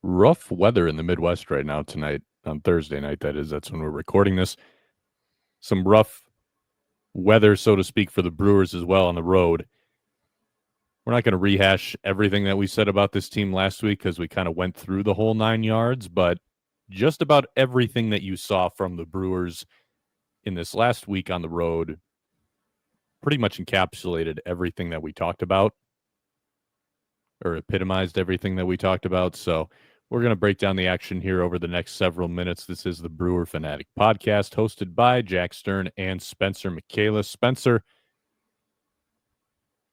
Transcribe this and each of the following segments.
Rough weather in the Midwest right now tonight, on Thursday night, that is. That's when we're recording this. Some rough weather, so to speak, for the Brewers as well on the road. We're not going to rehash everything that we said about this team last week because we kind of went through the whole 9 yards, but just about everything that you saw from the Brewers in this last week on the road pretty much encapsulated everything that we talked about, or epitomized everything that we talked about. So we're going to break down the action here over the next several minutes. This is the Brewer Fanatic podcast hosted by Jack Stern and Spencer Michaelis. Spencer,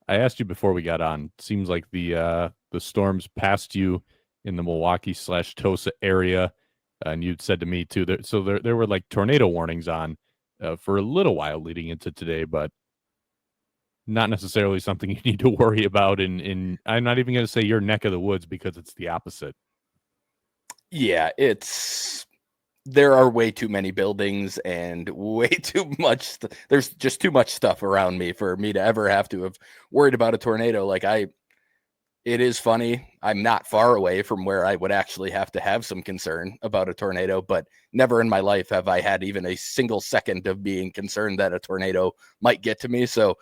I asked you before we got on. Seems like the storms passed you in the Milwaukee/Tosa area, and you'd said to me too. There were like tornado warnings on for a little while leading into today, but not necessarily something you need to worry about. In I'm not even going to say your neck of the woods because it's the opposite. Yeah, there are way too many buildings and way too much. There's just too much stuff around me for me to ever have to have worried about a tornado. It is funny. I'm not far away from where I would actually have to have some concern about a tornado, but never in my life have I had even a single second of being concerned that a tornado might get to me. So,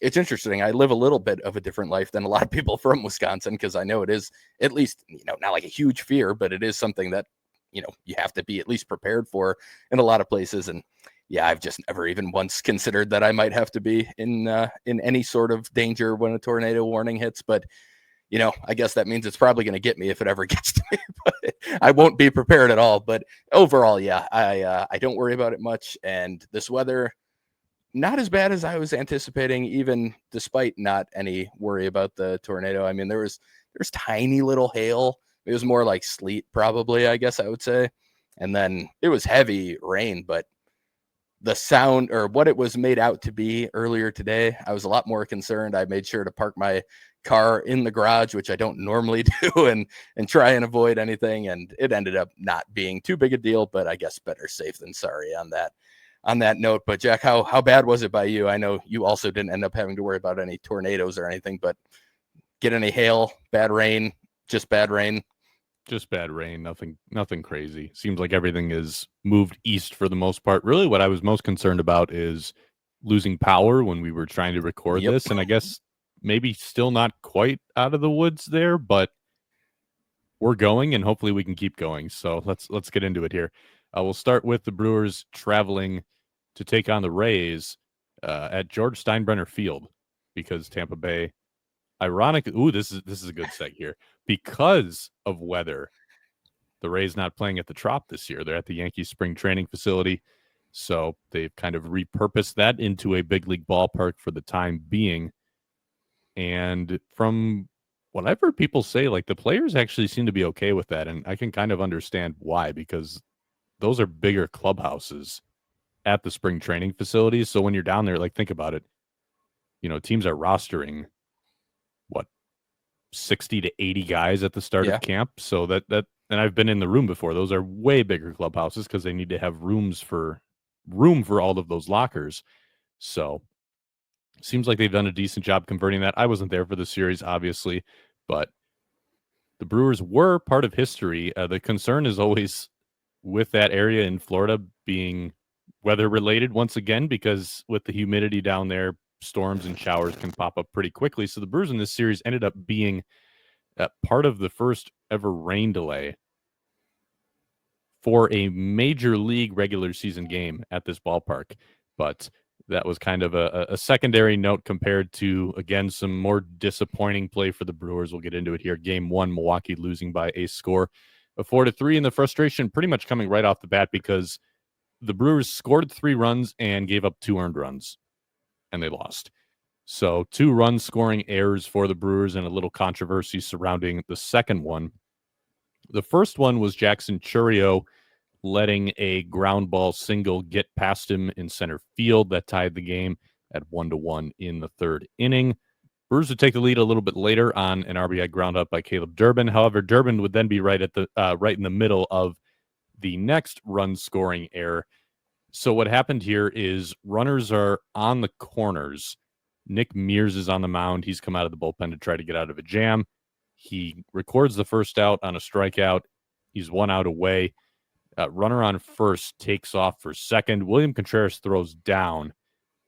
it's interesting. I live a little bit of a different life than a lot of people from Wisconsin because I know it is at least, not like a huge fear, but it is something that, you have to be at least prepared for in a lot of places. And yeah, I've just never even once considered that I might have to be in any sort of danger when a tornado warning hits. But, I guess that means it's probably going to get me if it ever gets to me, but I won't be prepared at all. But overall, yeah, I don't worry about it much. And this weather, not as bad as I was anticipating, even despite not any worry about the tornado. I mean, there's tiny little hail. It was more like sleet, probably, I guess I would say. And then it was heavy rain, but the sound, or what it was made out to be earlier today, I was a lot more concerned. I made sure to park my car in the garage, which I don't normally do, and try and avoid anything. And it ended up not being too big a deal, but I guess better safe than sorry on that note. But Jack, how bad was it by you? I know you also didn't end up having to worry about any tornadoes or anything, but get any hail, bad rain, just bad rain? Just bad rain, nothing crazy. Seems like everything is moved east for the most part. Really, what I was most concerned about is losing power when we were trying to record Yep. this, and I guess maybe still not quite out of the woods there, but we're going, and hopefully we can keep going. So let's get into it here. We'll start with the Brewers traveling to take on the Rays at George Steinbrenner Field because Tampa Bay. Ironic. Ooh, this is a good seg here. Because of weather, the Rays not playing at the Trop this year. They're at the Yankees spring training facility. So they've kind of repurposed that into a big league ballpark for the time being. And from what I've heard people say, like the players actually seem to be okay with that. And I can kind of understand why, because those are bigger clubhouses at the spring training facilities. So when you're down there, like think about it, teams are rostering what, 60 to 80 guys at the start of camp. So that and I've been in the room before. Those are way bigger clubhouses because they need to have room for all of those lockers. So seems like they've done a decent job converting that. I wasn't there for the series, obviously, but the Brewers were part of history. The concern is always with that area in Florida being weather related once again, because with the humidity down there, storms and showers can pop up pretty quickly. So the Brewers in this series ended up being part of the first ever rain delay for a major league regular season game at this ballpark. But that was kind of a secondary note compared to, again, some more disappointing play for the Brewers. We'll get into it here. Game 1, Milwaukee losing by a score of 4-3, and the frustration pretty much coming right off the bat because the Brewers scored 3 runs and gave up 2 earned runs, and they lost. So 2 run scoring errors for the Brewers and a little controversy surrounding the second one. The first one was Jackson Chourio letting a ground ball single get past him in center field that tied the game at 1-1 in the third inning. Brewers would take the lead a little bit later on an RBI ground up by Caleb Durbin. However, Durbin would then be right in the middle of the next run scoring error. So what happened here is runners are on the corners. Nick Mears is on the mound. He's come out of the bullpen to try to get out of a jam. He records the first out on a strikeout. He's 1 out away. Runner on first takes off for second. William Contreras throws down.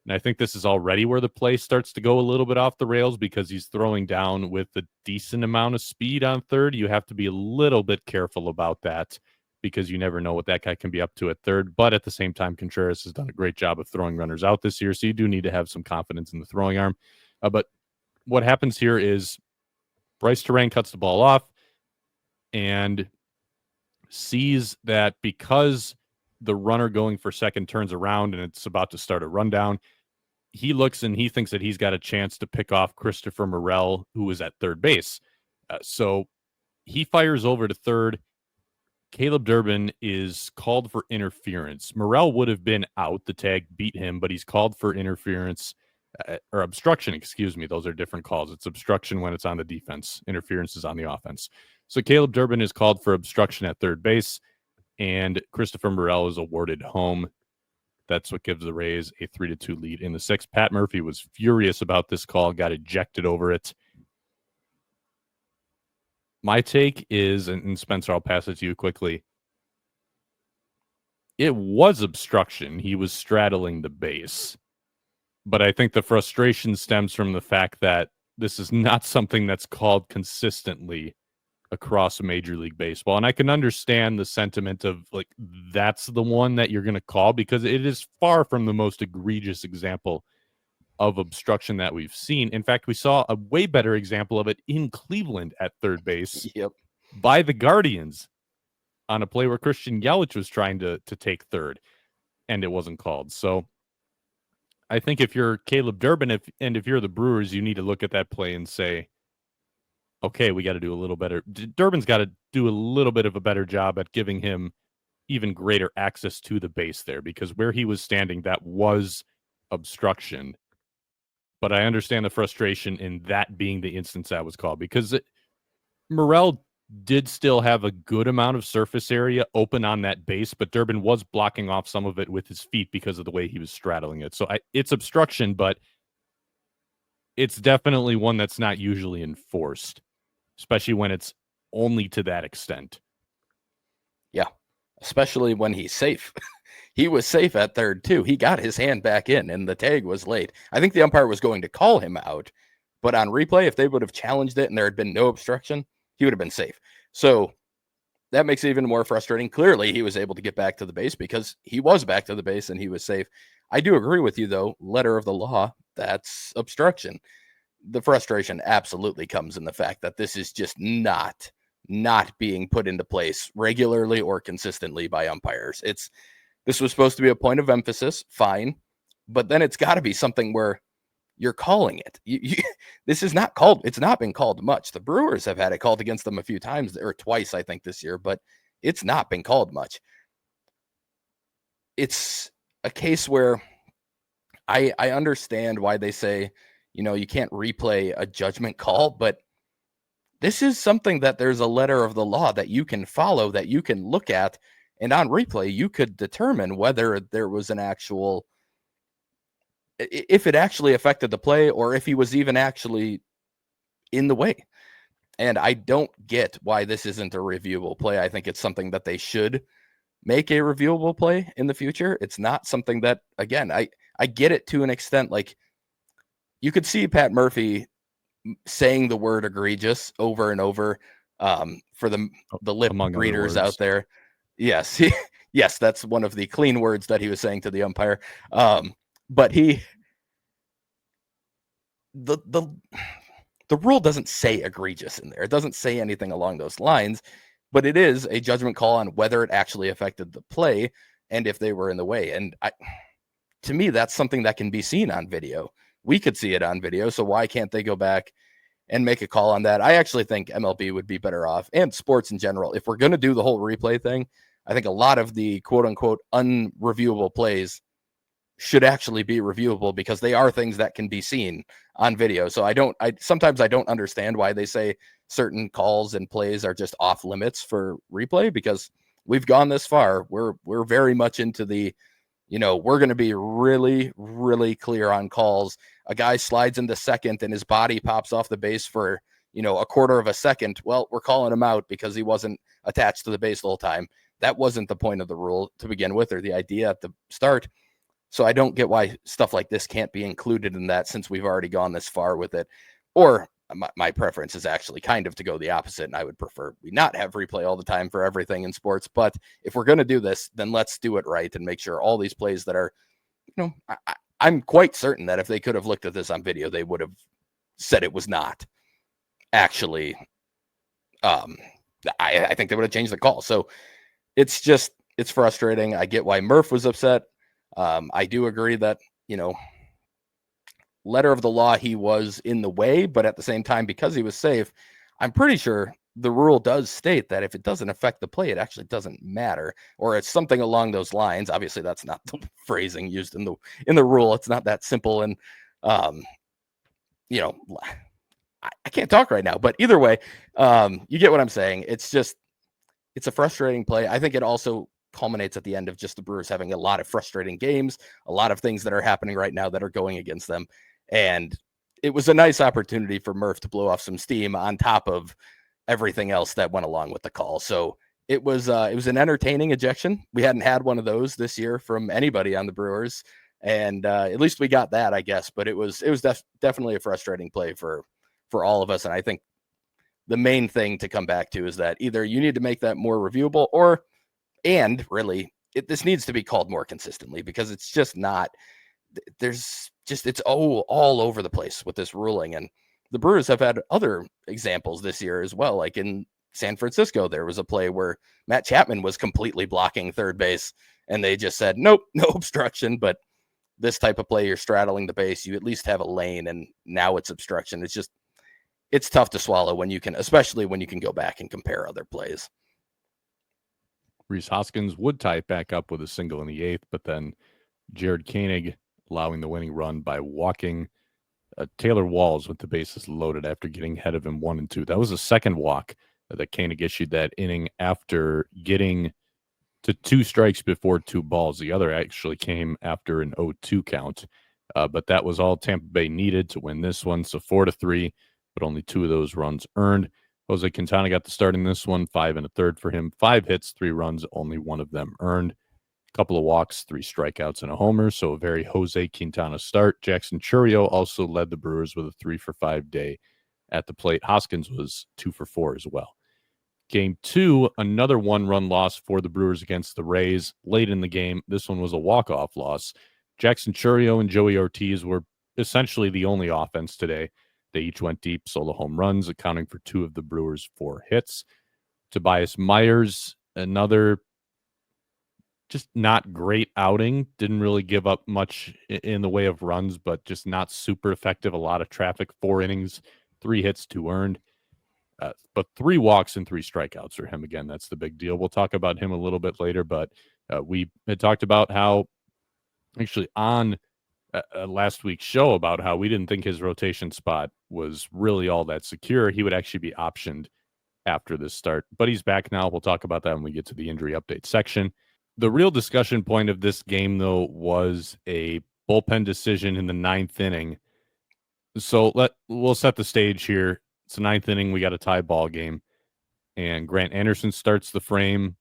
And I think this is already where the play starts to go a little bit off the rails because he's throwing down with a decent amount of speed on third. You have to be a little bit careful about that because you never know what that guy can be up to at third. But at the same time, Contreras has done a great job of throwing runners out this year, so you do need to have some confidence in the throwing arm. But what happens here is Bryce Terang cuts the ball off and sees that because the runner going for second turns around and it's about to start a rundown, he looks and he thinks that he's got a chance to pick off Christopher Morel, who was at third base. So he fires over to third. Caleb Durbin is called for interference. Morel would have been out. The tag beat him, but he's called for interference or obstruction. Excuse me. Those are different calls. It's obstruction when it's on the defense. Interference is on the offense. So Caleb Durbin is called for obstruction at third base, and Christopher Morel is awarded home. That's what gives the Rays a 3-2 lead in the sixth. Pat Murphy was furious about this call, got ejected over it. My take is, and Spencer, I'll pass it to you quickly. It was obstruction. He was straddling the base. But I think the frustration stems from the fact that this is not something that's called consistently across Major League Baseball. And I can understand the sentiment of, like, that's the one that you're going to call because it is far from the most egregious example of obstruction that we've seen. In fact, we saw a way better example of it in Cleveland at third base by the Guardians on a play where Christian Yelich was trying to take third, and it wasn't called. So I think if you're Caleb Durbin, if you're the Brewers, you need to look at that play and say, okay, we got to do a little better. Durbin's got to do a little bit of a better job at giving him even greater access to the base there, because where he was standing, that was obstruction. But I understand the frustration in that being the instance that was called, because Morel did still have a good amount of surface area open on that base, but Durbin was blocking off some of it with his feet because of the way he was straddling it. So it's obstruction, but it's definitely one that's not usually enforced, especially when it's only to that extent. Yeah, especially when he's safe. He was safe at third, too. He got his hand back in, and the tag was late. I think the umpire was going to call him out, but on replay, if they would have challenged it and there had been no obstruction, he would have been safe. So that makes it even more frustrating. Clearly, he was able to get back to the base because he was back to the base and he was safe. I do agree with you, though. Letter of the law, that's obstruction. The frustration absolutely comes in the fact that this is just not being put into place regularly or consistently by umpires. This was supposed to be a point of emphasis, fine, but then it's got to be something where you're calling it. This is not called. It's not been called much. The Brewers have had it called against them a few times, or twice, I think, this year, but it's not been called much. It's a case where I understand why they say, you can't replay a judgment call, but this is something that there's a letter of the law that you can follow, that you can look at, and on replay, you could determine whether there was if it actually affected the play or if he was even actually in the way. And I don't get why this isn't a reviewable play. I think it's something that they should make a reviewable play in the future. It's not something that, again, I get it to an extent. Like, you could see Pat Murphy saying the word egregious over and over for the lip readers out there. Yes. Yes, that's one of the clean words that he was saying to the umpire. But the rule doesn't say egregious in there. It doesn't say anything along those lines, but it is a judgment call on whether it actually affected the play and if they were in the way. And to me, that's something that can be seen on video. We could see it on video, so why can't they go back and make a call on that? I actually think MLB would be better off, and sports in general. If we're going to do the whole replay thing, I think a lot of the quote-unquote unreviewable plays should actually be reviewable because they are things that can be seen on video. So sometimes I don't understand why they say certain calls and plays are just off limits for replay, because we've gone this far. We're very much into the, we're going to be really, really clear on calls. A guy slides into second and his body pops off the base for, a quarter of a second, well, we're calling him out because he wasn't attached to the base the whole time. That wasn't the point of the rule to begin with, or the idea at the start. So I don't get why stuff like this can't be included in that, since we've already gone this far with it. Or my preference is actually kind of to go the opposite, and I would prefer we not have replay all the time for everything in sports. But if we're going to do this, then let's do it right and make sure all these plays that are, I'm quite certain that if they could have looked at this on video, they would have said it was not actually. I think they would have changed the call. So it's frustrating. I get why Murph was upset. I do agree that, letter of the law, he was in the way, but at the same time, because he was safe, I'm pretty sure the rule does state that if it doesn't affect the play, it actually doesn't matter, or it's something along those lines. Obviously, that's not the phrasing used in the rule. It's not that simple. And, I can't talk right now, but either way, you get what I'm saying. It's a frustrating play. I think it also culminates at the end of just the Brewers having a lot of frustrating games, a lot of things that are happening right now that are going against them. And it was a nice opportunity for Murph to blow off some steam on top of everything else that went along with the call. So it was an entertaining ejection. We hadn't had one of those this year from anybody on the Brewers. And at least we got that, I guess. But it was definitely a frustrating play for all of us. And I think the main thing to come back to is that either you need to make that more reviewable, this needs to be called more consistently, because it's just not, it's all over the place with this ruling. And the Brewers have had other examples this year as well. Like in San Francisco, there was a play where Matt Chapman was completely blocking third base, and they just said, nope, no obstruction. But this type of play, you're straddling the base, you at least have a lane, and now it's obstruction. It's tough to swallow especially when you can go back and compare other plays. Rhys Hoskins would tie it back up with a single in the 8th, but then Jared Koenig allowing the winning run by walking Taylor Walls with the bases loaded after getting ahead of him 1 and 2. That was the second walk that Koenig issued that inning after getting to 2 strikes before 2 balls. The other actually came after an 0-2 count, but that was all Tampa Bay needed to win this one. So 4-3, but only 2 of those runs earned. Jose Quintana got the start in this one, 5 1/3 for him, 5 hits, 3 runs, only 1 of them earned. A couple of walks, 3 strikeouts, and a homer. So a very Jose Quintana start. Jackson Chourio also led the Brewers with a 3 for 5 day at the plate. Hoskins was 2 for 4 as well. Game 2, another 1-run loss for the Brewers against the Rays late in the game. This one was a walk-off loss. Jackson Chourio and Joey Ortiz were essentially the only offense today. They each went deep, solo home runs, accounting for 2 of the Brewers' 4 hits. Tobias Myers, another just not great outing. Didn't really give up much in the way of runs, but just not super effective. A lot of traffic, 4 innings, 3 hits, 2 earned. But 3 walks and 3 strikeouts for him. Again, that's the big deal. We'll talk about him a little bit later, but we had talked about how actually on last week's show about how we didn't think his rotation spot was really all that secure. He would actually be optioned after this start, but he's back now. We'll talk about that when we get to the injury update section. The real discussion point of this game, though, was a bullpen decision in the 9th inning. So we'll set the stage here. It's the 9th inning. We got a tie ball game, and Grant Anderson starts the frame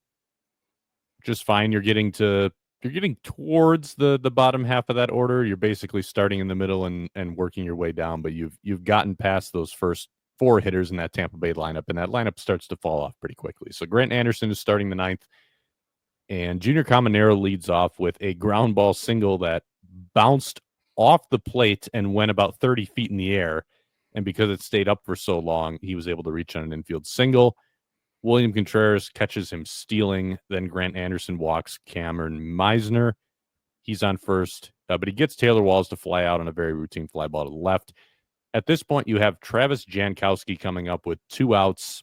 just fine. You're getting towards the bottom half of that order. You're basically starting in the middle and working your way down, but you've gotten past those first 4 hitters in that Tampa Bay lineup, and that lineup starts to fall off pretty quickly. So Grant Anderson is starting the 9th, and Junior Caminero leads off with a ground ball single that bounced off the plate and went about 30 feet in the air. And because it stayed up for so long, he was able to reach on an infield single. William Contreras catches him stealing. Then Grant Anderson walks Cameron Meisner. He's on first, but he gets Taylor Walls to fly out on a very routine fly ball to the left. At this point, you have Travis Jankowski coming up with 2 outs.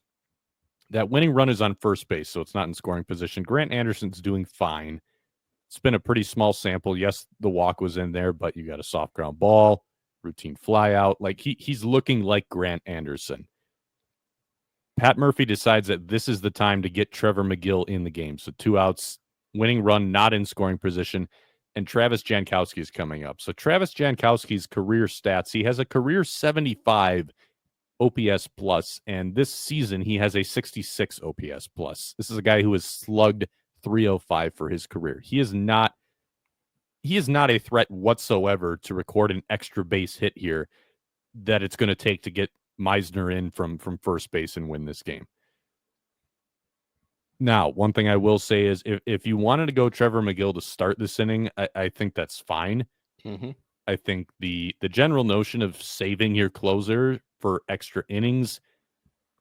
That winning run is on first base, so it's not in scoring position. Grant Anderson's doing fine. It's been a pretty small sample. Yes, the walk was in there, but you got a soft ground ball, routine fly out. Like he's looking like Grant Anderson. Pat Murphy decides that this is the time to get Trevor McGill in the game. So 2 outs, winning run, not in scoring position, and Travis Jankowski is coming up. So Travis Jankowski's career stats, he has a career 75 OPS plus, and this season he has a 66 OPS plus. This is a guy who has slugged 305 for his career. He is not a threat whatsoever to record an extra base hit here that it's going to take to get Misner in from first base and win this game. Now, one thing I will say is if you wanted to go Trevor McGill to start this inning, I think that's fine. Mm-hmm. I think the general notion of saving your closer for extra innings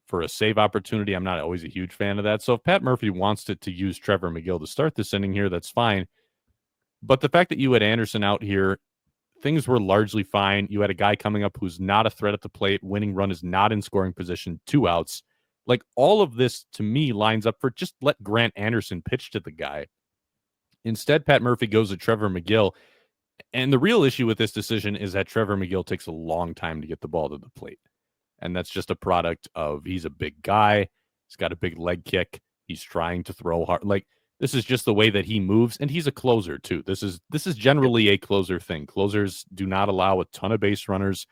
for a save opportunity, I'm not always a huge fan of that. So if Pat Murphy wants to use Trevor McGill to start this inning here, that's fine. But the fact that you had Anderson out here, things were largely fine. You had a guy coming up who's not a threat at the plate. Winning run is not in scoring position. 2 outs. Like, all of this, to me, lines up for just let Grant Anderson pitch to the guy. Instead, Pat Murphy goes to Trevor McGill. And the real issue with this decision is that Trevor McGill takes a long time to get the ball to the plate. And that's just a product of he's a big guy. He's got a big leg kick. He's trying to throw hard. Like, this is just the way that he moves. And he's a closer, too. This is generally a closer thing. Closers do not allow a ton of base runners.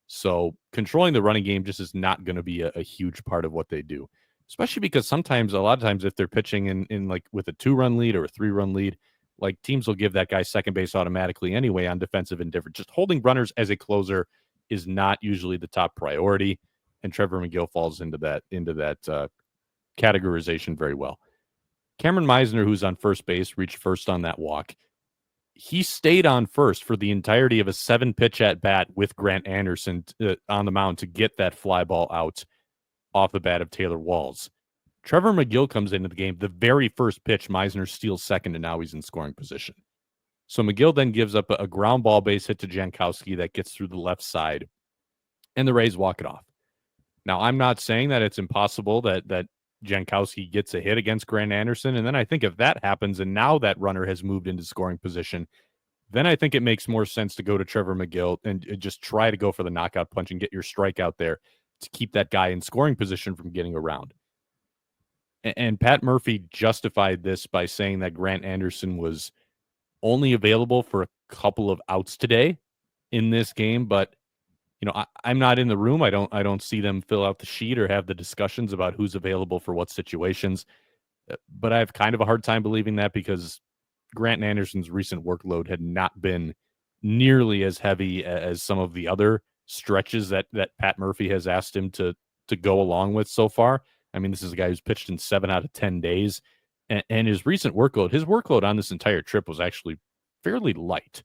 So controlling the running game just is not going to be a huge part of what they do, especially because a lot of times if they're pitching in like with a 2-run lead or a 3-run lead, like teams will give that guy second base automatically anyway on defensive indifference. Just holding runners as a closer is not usually the top priority, and Trevor McGill falls into that categorization very well. Cameron Misner, who's on first base, reached first on that walk. He stayed on first for the entirety of a 7-pitch at bat with Grant Anderson on the mound to get that fly ball out off the bat of Taylor Walls. Trevor McGill comes into the game. The very first pitch, Misner steals second, and now he's in scoring position. So McGill then gives up a ground ball base hit to Jankowski that gets through the left side, and the Rays walk it off. Now, I'm not saying that it's impossible that Jankowski gets a hit against Grant Anderson, and then I think if that happens and now that runner has moved into scoring position, then I think it makes more sense to go to Trevor McGill and just try to go for the knockout punch and get your strike out there to keep that guy in scoring position from getting around. And Pat Murphy justified this by saying that Grant Anderson was only available for a couple of outs today in this game, but I'm not in the room. I don't see them fill out the sheet or have the discussions about who's available for what situations. But I have kind of a hard time believing that because Grant Anderson's recent workload had not been nearly as heavy as some of the other stretches that Pat Murphy has asked him to go along with so far. I mean, this is a guy who's pitched in 7 out of 10 days, and his recent workload on this entire trip was actually fairly light.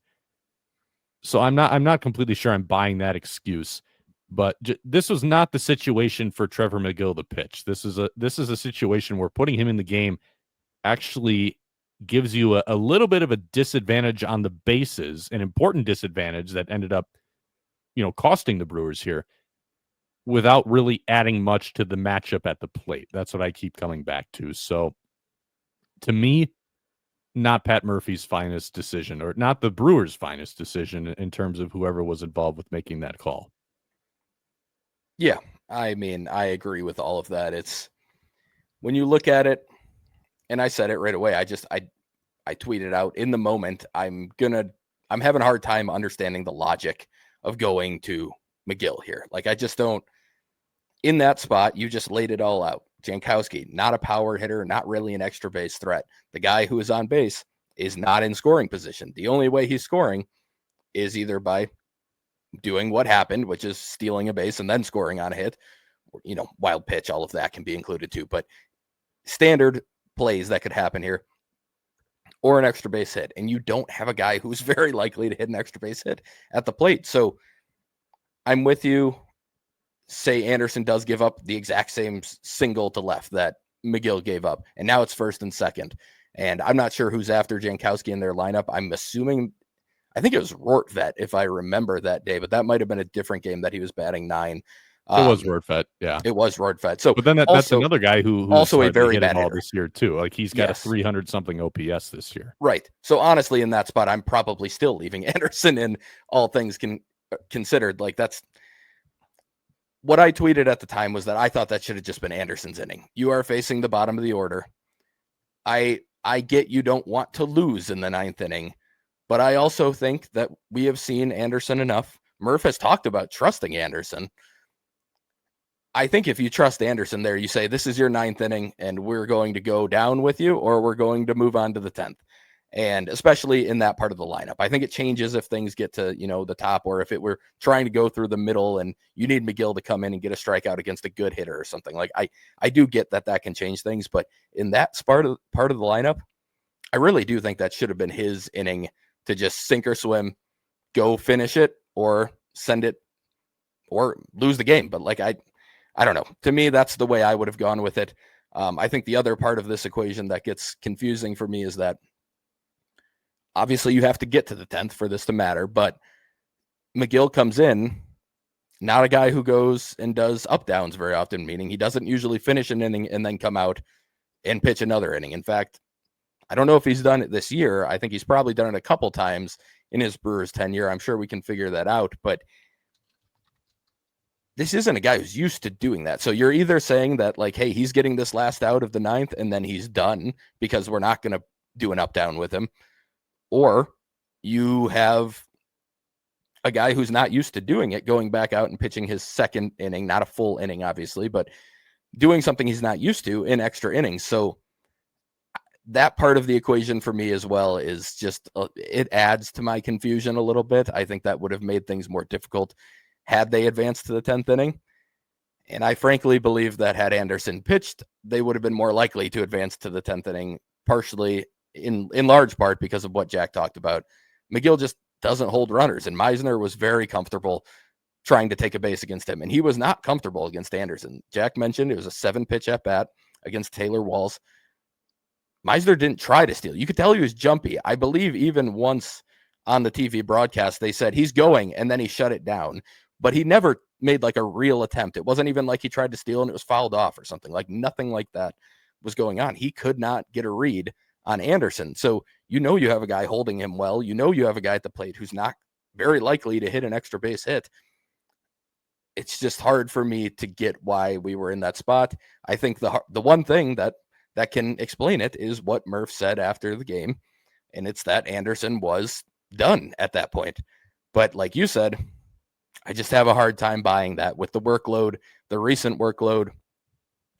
So I'm not completely sure I'm buying that excuse, but this was not the situation for Trevor McGill to pitch. This is a situation where putting him in the game actually gives you a little bit of a disadvantage on the bases, an important disadvantage that ended up, costing the Brewers here, without really adding much to the matchup at the plate. That's what I keep coming back to. So to me, not Pat Murphy's finest decision, or not the Brewers' finest decision in terms of whoever was involved with making that call. Yeah, I mean, I agree with all of that. It's when you look at it, and I said it right away. I tweeted out in the moment. I'm having a hard time understanding the logic of going to McGill here. Like, I just don't. In that spot, you just laid it all out. Jankowski, not a power hitter, not really an extra base threat. The guy who is on base is not in scoring position. The only way he's scoring is either by doing what happened, which is stealing a base and then scoring on a hit. Wild pitch, all of that can be included too. But standard plays that could happen here, or an extra base hit. And you don't have a guy who's very likely to hit an extra base hit at the plate. So I'm with you. Say Anderson does give up the exact same single to left that McGill gave up, and now it's first and second. And I'm not sure who's after Jankowski in their lineup. I'm assuming, I think it was Rortvedt, if I remember that day, but that might have been a different game that he was batting 9. It was Rortvedt, yeah. It was Rortvedt. So, but then that's another guy who also a very bad hitter this year too. Like, he's got a 300-something OPS this year. Right. So honestly, in that spot, I'm probably still leaving Anderson in, all things considered. Like, that's what I tweeted at the time, was that I thought that should have just been Anderson's inning. You are facing the bottom of the order. I get you don't want to lose in the 9th inning, but I also think that we have seen Anderson enough. Murph has talked about trusting Anderson. I think if you trust Anderson there, you say, this is your 9th inning and we're going to go down with you, or we're going to move on to the 10th. And especially in that part of the lineup, I think it changes if things get to, the top, or if it were trying to go through the middle and you need Megill to come in and get a strikeout against a good hitter or something. Like I do get that can change things, but in that part of the lineup, I really do think that should have been his inning to just sink or swim, go finish it, or send it, or lose the game. But like, I don't know. To me, that's the way I would have gone with it. I think the other part of this equation that gets confusing for me is that obviously you have to get to the 10th for this to matter, but Megill comes in, not a guy who goes and does up downs very often, meaning he doesn't usually finish an inning and then come out and pitch another inning. In fact, I don't know if he's done it this year. I think he's probably done it a couple times in his Brewers tenure. I'm sure we can figure that out, but this isn't a guy who's used to doing that. So you're either saying that, like, hey, he's getting this last out of the 9th and then he's done because we're not going to do an up down with him, or you have a guy who's not used to doing it going back out and pitching his 2nd inning, not a full inning, obviously, but doing something he's not used to in extra innings. So that part of the equation for me as well is just, it adds to my confusion a little bit. I think that would have made things more difficult had they advanced to the 10th inning. And I frankly believe that had Anderson pitched, they would have been more likely to advance to the 10th inning, partially in large part because of what Jack talked about. Megill just doesn't hold runners, and Misner was very comfortable trying to take a base against him, and he was not comfortable against Anderson. Jack mentioned it was a 7-pitch at bat against Taylor Walls. Misner didn't try to steal. You could tell he was jumpy. I believe even once on the TV broadcast, they said he's going, and then he shut it down, but he never made like a real attempt. It wasn't even like he tried to steal and it was fouled off or something. Like, nothing like that was going on. He could not get a read on Anderson. So you have a guy holding him well. You have a guy at the plate who's not very likely to hit an extra base hit. It's just hard for me to get why we were in that spot. I think the one thing that can explain it is what Murph said after the game, and it's that Anderson was done at that point. But like you said, I just have a hard time buying that with the workload, the recent workload.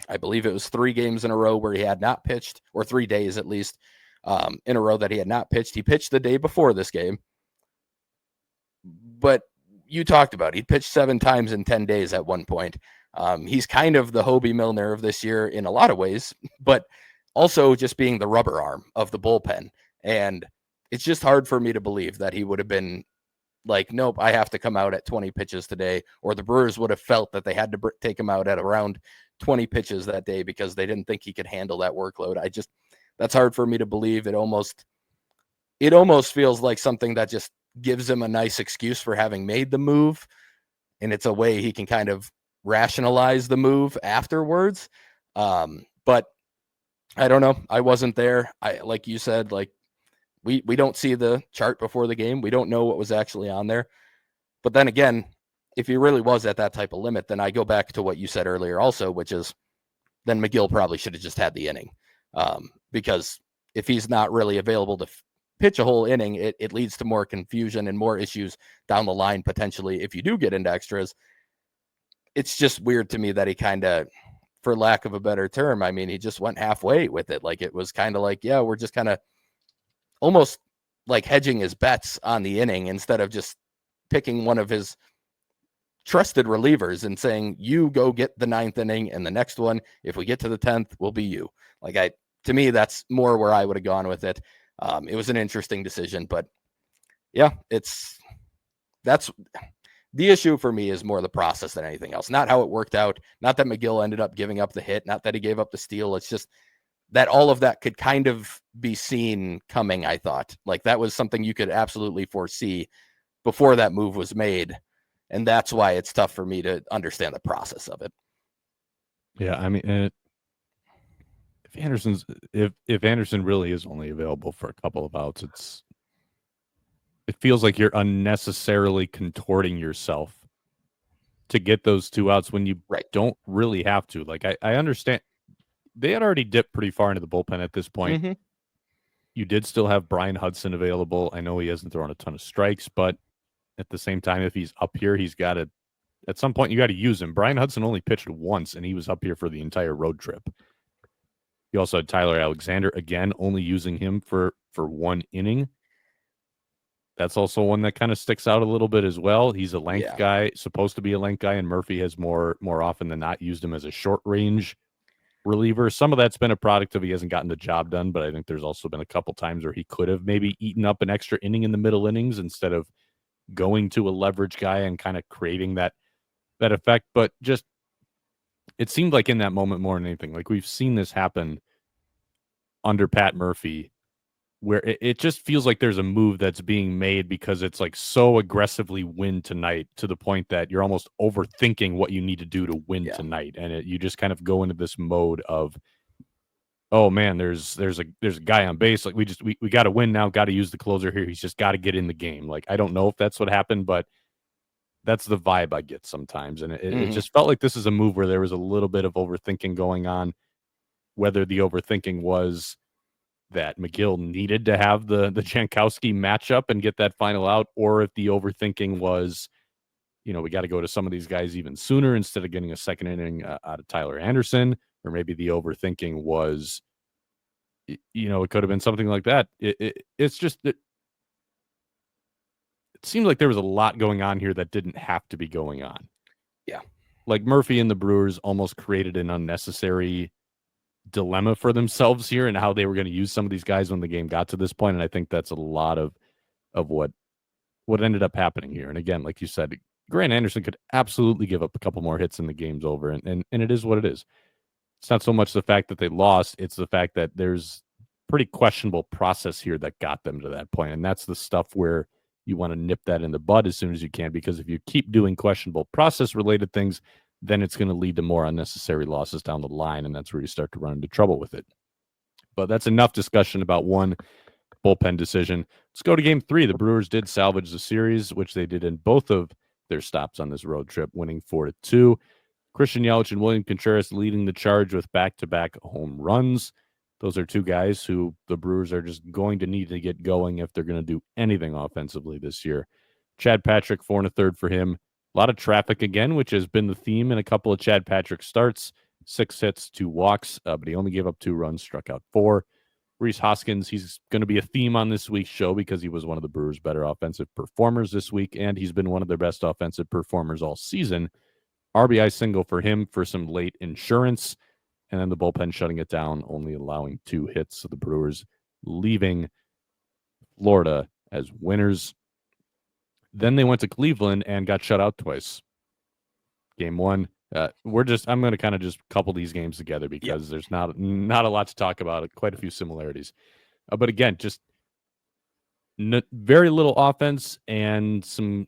I believe it was 3 games in a row where he had not pitched, or 3 days at least in a row that he had not pitched. He pitched the day before this game, but you talked about it. He pitched 7 times in 10 days at one point. He's kind of the Hobie Milner of this year in a lot of ways, but also just being the rubber arm of the bullpen. And it's just hard for me to believe that he would have been like, nope, I have to come out at 20 pitches today, or the Brewers would have felt that they had to take him out at around 20 pitches that day because they didn't think he could handle that workload. That's hard for me to believe. It almost feels like something that just gives him a nice excuse for having made the move. And it's a way he can kind of rationalize the move afterwards. But I don't know. I wasn't there. Like you said, like we don't see the chart before the game. We don't know what was actually on there. But then again, if he really was at that type of limit, then I go back to what you said earlier also, which is then Megill probably should have just had the inning. Because if he's not really available to pitch a whole inning, it leads to more confusion and more issues down the line, potentially, if you do get into extras. It's just weird to me that he kind of, for lack of a better term, I mean, he just went halfway with it. Like, it was kind of like, yeah, we're just kind of almost like hedging his bets on the inning instead of just picking one of his trusted relievers and saying, you go get the 9th inning, and the next one, if we get to the 10th, will be you. Like, to me, that's more where I would have gone with it. It was an interesting decision, but yeah, that's the issue for me is more the process than anything else. Not how it worked out. Not that Megill ended up giving up the hit. Not that he gave up the steal. It's just that all of that could kind of be seen coming, I thought. Like, that was something you could absolutely foresee before that move was made. And that's why it's tough for me to understand the process of it. Yeah, I mean, if Anderson really is only available for a couple of outs, it feels like you're unnecessarily contorting yourself to get those 2 outs when you don't really have to. Like, I understand they had already dipped pretty far into the bullpen at this point. Mm-hmm. You did still have Brian Hudson available. I know he hasn't thrown a ton of strikes, but at the same time, if he's up here, he's got to at some point you got to use him. Brian Hudson only pitched once, and he was up here for the entire road trip. You also had Tyler Alexander, again, only using him for one inning. That's also one that kind of sticks out a little bit as well. He's a length guy, supposed to be a length guy, and Murphy has more often than not used him as a short range reliever. Some of that's been a product of he hasn't gotten the job done, but I think there's also been a couple times where he could have maybe eaten up an extra inning in the middle innings instead of going to a leverage guy and kind of creating that effect. But just it seemed like in that moment more than anything, like we've seen this happen under Pat Murphy, where it just feels like there's a move that's being made because it's like so aggressively win tonight to the point that you're almost overthinking what you need to do to win tonight. And you just kind of go into this mode of, oh man, there's a guy on base. Like we got to win now. Got to use the closer here. He's just got to get in the game. Like, I don't know if that's what happened, but that's the vibe I get sometimes. And it just felt like this is a move where there was a little bit of overthinking going on, whether the overthinking was that McGill needed to have the Jankowski matchup and get that final out, or if the overthinking was, we got to go to some of these guys even sooner instead of getting a second inning out of Tyler Anderson, or maybe the overthinking was, it could have been something like that. It's just that it seemed like there was a lot going on here that didn't have to be going on. Yeah. Like Murphy and the Brewers almost created an unnecessary dilemma for themselves here and how they were going to use some of these guys when the game got to this point. And I think that's a lot of what ended up happening here. And again, like you said, Grant Anderson could absolutely give up a couple more hits and the game's over. And it is what it is. It's not so much the fact that they lost, it's the fact that there's pretty questionable process here that got them to that point. And that's the stuff where you want to nip that in the bud as soon as you can, because if you keep doing questionable process related things, then it's going to lead to more unnecessary losses down the line, and that's where you start to run into trouble with it. But that's enough discussion about one bullpen decision. Let's go to game 3. The Brewers did salvage the series, which they did in both of their stops on this road trip, winning 4-2. Christian Yelich and William Contreras leading the charge with back-to-back home runs. Those are two guys who the Brewers are just going to need to get going if they're going to do anything offensively this year. Chad Patrick, 4 1/3 for him. A lot of traffic again, which has been the theme in a couple of Chad Patrick starts. 6 hits, 2 walks, but he only gave up 2 runs, struck out 4. Rhys Hoskins, he's going to be a theme on this week's show because he was one of the Brewers' better offensive performers this week, and he's been one of their best offensive performers all season. RBI single for him for some late insurance, and then the bullpen shutting it down, only allowing 2 hits. So the Brewers leaving Florida as winners. Then they went to Cleveland and got shut out twice. Game 1. I'm going to kind of just couple these games together because there's not a lot to talk about. Quite a few similarities. But again, just very little offense and some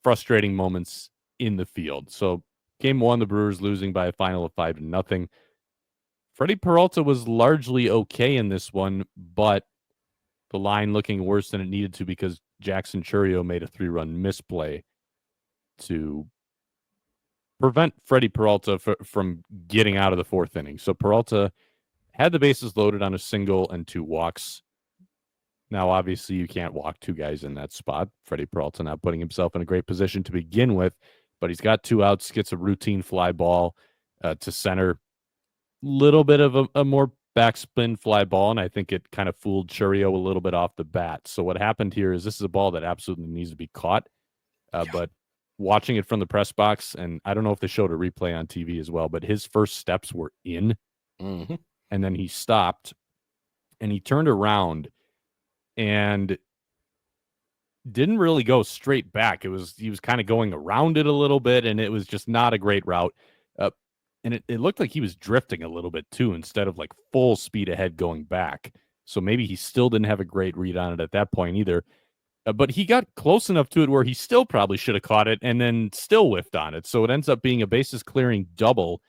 frustrating moments in the field. So game 1, the Brewers losing by a final of 5-0. Freddie Peralta was largely okay in this one, but the line looking worse than it needed to because Jackson Chourio made a 3-run misplay to prevent Freddie Peralta from getting out of the 4th inning. So Peralta had the bases loaded on a single and 2 walks. Now, obviously, you can't walk 2 guys in that spot. Freddie Peralta not putting himself in a great position to begin with, but he's got 2 outs, gets a routine fly ball to center. Little bit of a more backspin fly ball, and I think it kind of fooled Chourio a little bit off the bat. So what happened here is this is a ball that absolutely needs to be caught, but watching it from the press box, and I don't know if they showed a replay on TV as well, but his first steps were in, and then he stopped, and he turned around, and didn't really go straight back. He was kind of going around it a little bit, and it was just not a great route. And it looked like he was drifting a little bit too, instead of like full speed ahead going back. So maybe he still didn't have a great read on it at that point either. But he got close enough to it where he still probably should have caught it and then still whiffed on it. So it ends up being a bases clearing double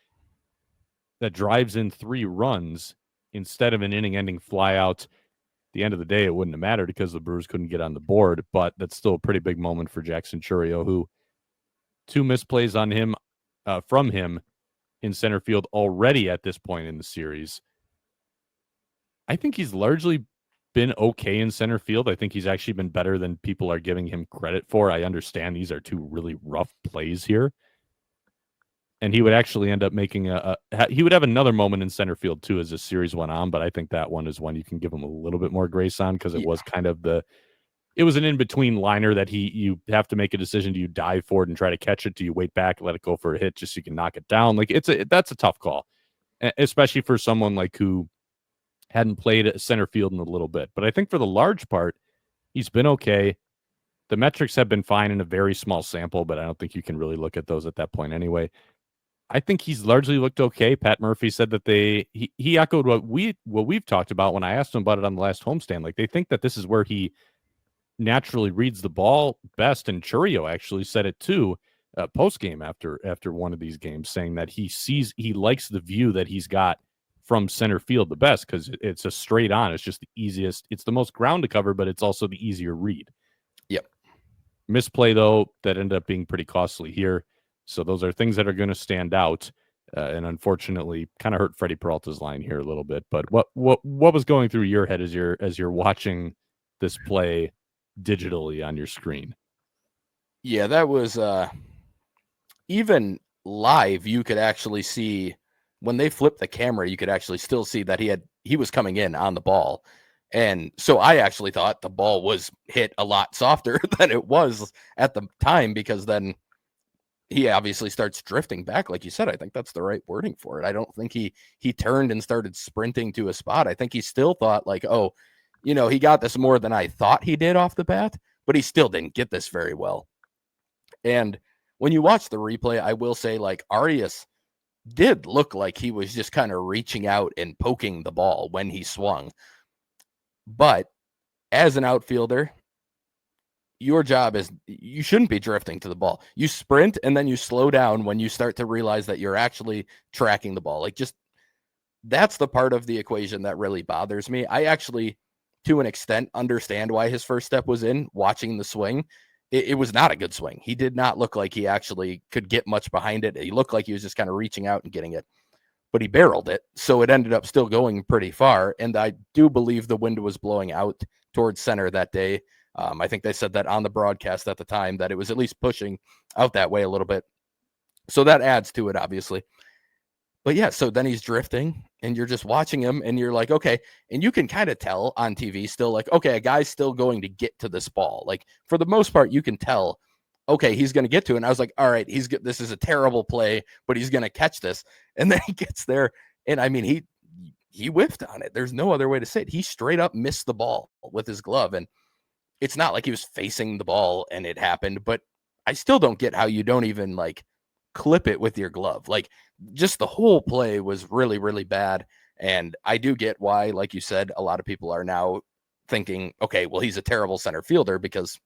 that drives in 3 runs instead of an inning ending fly out. At the end of the day, it wouldn't have mattered because the Brewers couldn't get on the board, but that's still a pretty big moment for Jackson Chourio, who 2 misplays on him from him in center field already at this point in the series. I think he's largely been okay in center field. I think he's actually been better than people are giving him credit for. I understand these are 2 really rough plays here, and he would actually end up making he would have another moment in center field too as the series went on, but I think that one is one you can give him a little bit more grace on because it Yeah. was kind of it was an in-between liner that you have to make a decision. Do you dive for it and try to catch it? Do you wait back, let it go for a hit just so you can knock it down? Like that's a tough call, especially for someone like who hadn't played center field in a little bit. But I think for the large part, he's been okay. The metrics have been fine in a very small sample, but I don't think you can really look at those at that point anyway. I think he's largely looked okay. Pat Murphy said that he echoed what we've talked about when I asked him about it on the last homestand. Like they think that this is where he naturally reads the ball best, and Churio actually said it too post game after one of these games, saying that he likes the view that he's got from center field the best because it's a straight on. It's just the easiest. It's the most ground to cover, but it's also the easier read. Yep. Misplay though that ended up being pretty costly here. So those are things that are going to stand out, and unfortunately, kind of hurt Freddie Peralta's line here a little bit. But what was going through your head as you're watching this play digitally on your screen? Yeah, that was even live. You could actually see when they flipped the camera. You could actually still see that he was coming in on the ball. And so I actually thought the ball was hit a lot softer than it was at the time, because then he obviously starts drifting back. Like you said, I think that's the right wording for it. I don't think he turned and started sprinting to a spot. I think he still thought like, oh, he got this more than I thought he did off the bat, but he still didn't get this very well. And when you watch the replay, I will say like Arias did look like he was just kind of reaching out and poking the ball when he swung. But as an outfielder, your job is you shouldn't be drifting to the ball. You sprint and then you slow down when you start to realize that you're actually tracking the ball. Like just that's the part of the equation that really bothers me. I actually, to an extent, understand why his first step was in watching the swing. It was not a good swing. He did not look like he actually could get much behind it. He looked like he was just kind of reaching out and getting it, but he barreled it. So it ended up still going pretty far. And I do believe the wind was blowing out towards center that day. I think they said that on the broadcast at the time, that it was at least pushing out that way a little bit. So that adds to it, obviously. But yeah, so then he's drifting and you're just watching him and you're like, okay. And you can kind of tell on TV still like, okay, a guy's still going to get to this ball. Like for the most part, you can tell, okay, he's going to get to it. And I was like, all right, this is a terrible play, but he's going to catch this. And then he gets there. And I mean, he whiffed on it. There's no other way to say it. He straight up missed the ball with his glove. And it's not like he was facing the ball and it happened, but I still don't get how you don't even like clip it with your glove. Like just the whole play was really, really bad. And I do get why, like you said, a lot of people are now thinking, okay, well, he's a terrible center fielder, because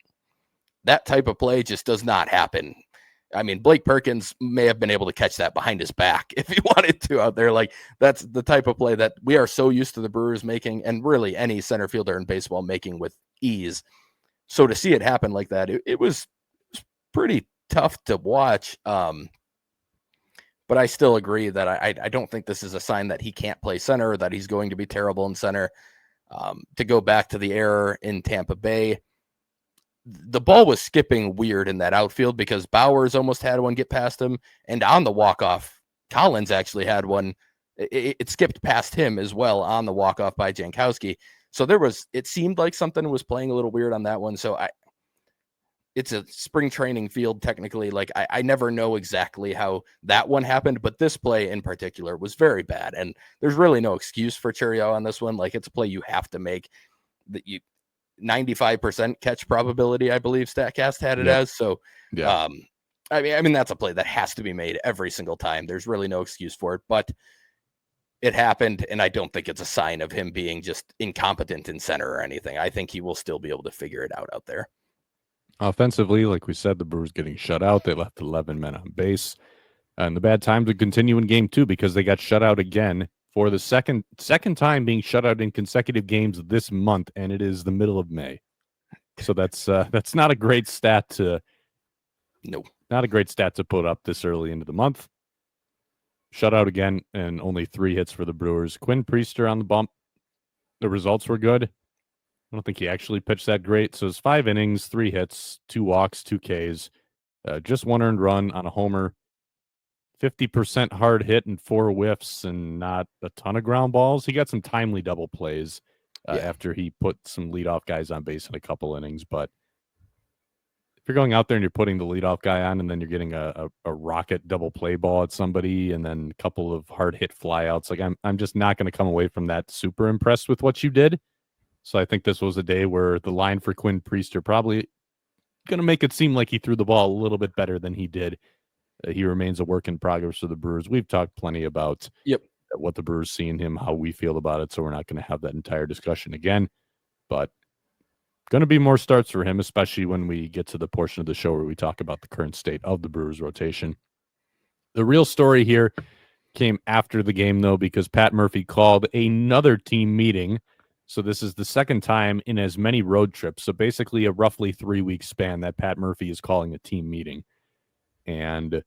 that type of play just does not happen. I mean, Blake Perkins may have been able to catch that behind his back if he wanted to out there. Like that's the type of play that we are so used to the Brewers making, and really any center fielder in baseball making with ease. So to see it happen like that, it was pretty tough to watch. But I still agree that I don't think this is a sign that he can't play center, or that he's going to be terrible in center. To go back to the error in Tampa Bay, the ball was skipping weird in that outfield because Bowers almost had one get past him. And on the walk-off, Collins actually had one. It skipped past him as well on the walk-off by Jankowski. So it seemed like something was playing a little weird on that one. So it's a spring training field technically. Like I never know exactly how that one happened, but this play in particular was very bad. And there's really no excuse for Churio on this one. Like it's a play you have to make. That you 95% catch probability, I believe StatCast had it as. So yeah. I mean that's a play that has to be made every single time. There's really no excuse for it, but it happened, and I don't think it's a sign of him being just incompetent in center or anything. I think he will still be able to figure it out there. Offensively, like we said, the Brewers getting shut out. They left 11 men on base. And the bad times would continue in game 2 because they got shut out again for the second time being shut out in consecutive games this month, and it is the middle of May. So that's not a great stat to not a great stat to put up this early into the month. Shut out again, and only 3 hits for the Brewers. Quinn Priester on the bump. The results were good. I don't think he actually pitched that great. So it's 5 innings, 3 hits, 2 walks, 2 Ks, just 1 earned run on a homer, 50% hard hit and 4 whiffs and not a ton of ground balls. He got some timely double plays after he put some leadoff guys on base in a couple innings. But if you're going out there and you're putting the leadoff guy on and then you're getting a rocket double play ball at somebody and then a couple of hard hit flyouts, like I'm just not going to come away from that super impressed with what you did. So I think this was a day where the line for Quinn Priester probably going to make it seem like he threw the ball a little bit better than he did. He remains a work in progress for the Brewers. We've talked plenty about what the Brewers see in him, how we feel about it, so we're not going to have that entire discussion again. But going to be more starts for him, especially when we get to the portion of the show where we talk about the current state of the Brewers rotation. The real story here came after the game, though, because Pat Murphy called another team meeting. So this is the second time in as many road trips. So basically a roughly 3-week span that Pat Murphy is calling a team meeting. And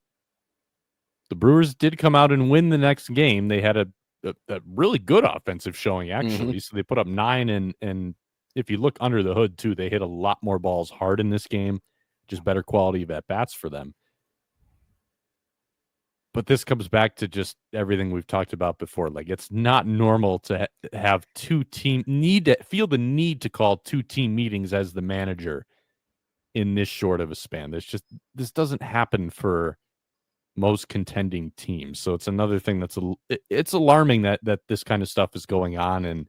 the Brewers did come out and win the next game. They had a really good offensive showing, actually. So they put up 9, and if you look under the hood, too, they hit a lot more balls hard in this game, just better quality of at-bats for them. But this comes back to just everything we've talked about before. Like, it's not normal to have feel the need to call 2 team meetings as the manager in this short of a span. This doesn't happen for most contending teams. So it's another thing it's alarming that this kind of stuff is going on. And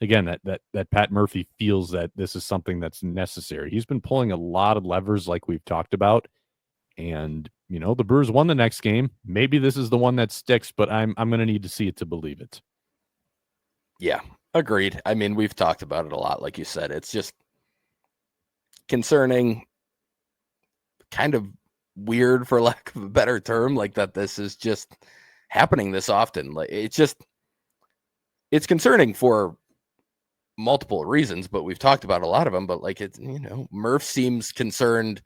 again, that Pat Murphy feels that this is something that's necessary. He's been pulling a lot of levers like we've talked about. And, the Brewers won the next game. Maybe this is the one that sticks, but I'm going to need to see it to believe it. Yeah, agreed. I mean, we've talked about it a lot. Like you said, it's just concerning, kind of weird, for lack of a better term, like that this is just happening this often. Like it's concerning for multiple reasons, but we've talked about a lot of them. But like Murph seems concerned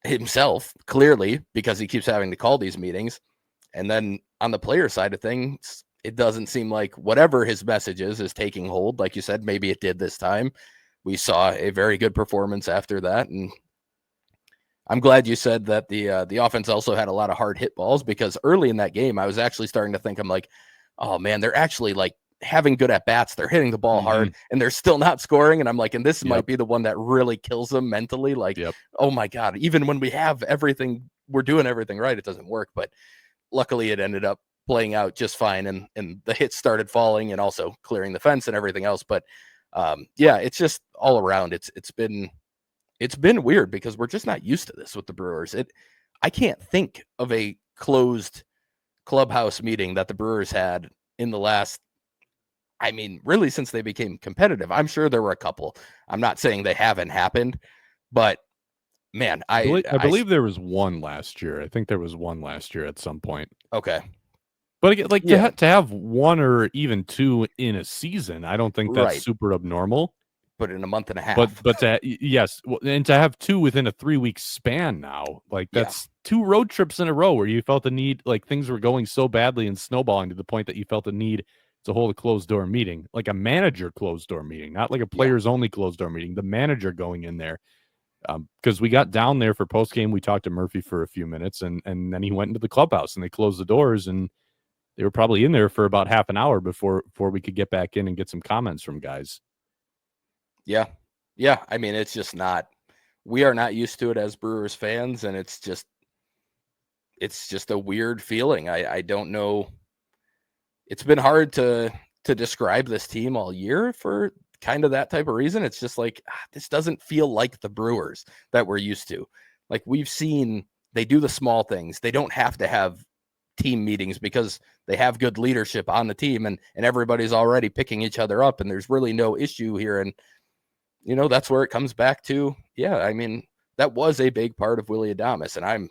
himself, clearly, because he keeps having to call these meetings. And then on the player side of things, it doesn't seem like whatever his message is taking hold. Like you said, maybe it did this time. We saw a very good performance after that. And I'm glad you said that the offense also had a lot of hard hit balls, because early in that game, I was actually starting to think, I'm like, oh man, they're actually like having good at bats. They're hitting the ball hard and they're still not scoring. And I'm like, and this might be the one that really kills them mentally. Like, oh my God, even when we have everything, we're doing everything right, it doesn't work. But luckily it ended up playing out just fine. And the hits started falling and also clearing the fence and everything else. But it's just all around. It's been weird because we're just not used to this with the Brewers. I can't think of a closed clubhouse meeting that the Brewers had in the last, really since they became competitive. I'm sure there were a couple. I'm not saying they haven't happened, but man, I believe there was one last year. I think there was one last year at some point. Okay. But again, to have 1 or even 2 in a season, I don't think that's super abnormal. But in a month and a half. But and to have 2 within a 3-week span now, like that's 2 road trips in a row where you felt the need, like things were going so badly and snowballing to the point that you felt the need to hold a closed door meeting, like a manager closed door meeting, not like a players only closed door meeting, the manager going in there. Because we got down there for post game, we talked to Murphy for a few minutes and then he went into the clubhouse and they closed the doors and they were probably in there for about half an hour before we could get back in and get some comments from guys. Yeah. It's just we are not used to it as Brewers fans. And it's just a weird feeling. I don't know. It's been hard to describe this team all year for kind of that type of reason. It's just like, this doesn't feel like the Brewers that we're used to. Like we've seen, they do the small things. They don't have to have team meetings because they have good leadership on the team and everybody's already picking each other up and there's really no issue here. And, that's where it comes back to. Yeah. That was a big part of Willy Adames, and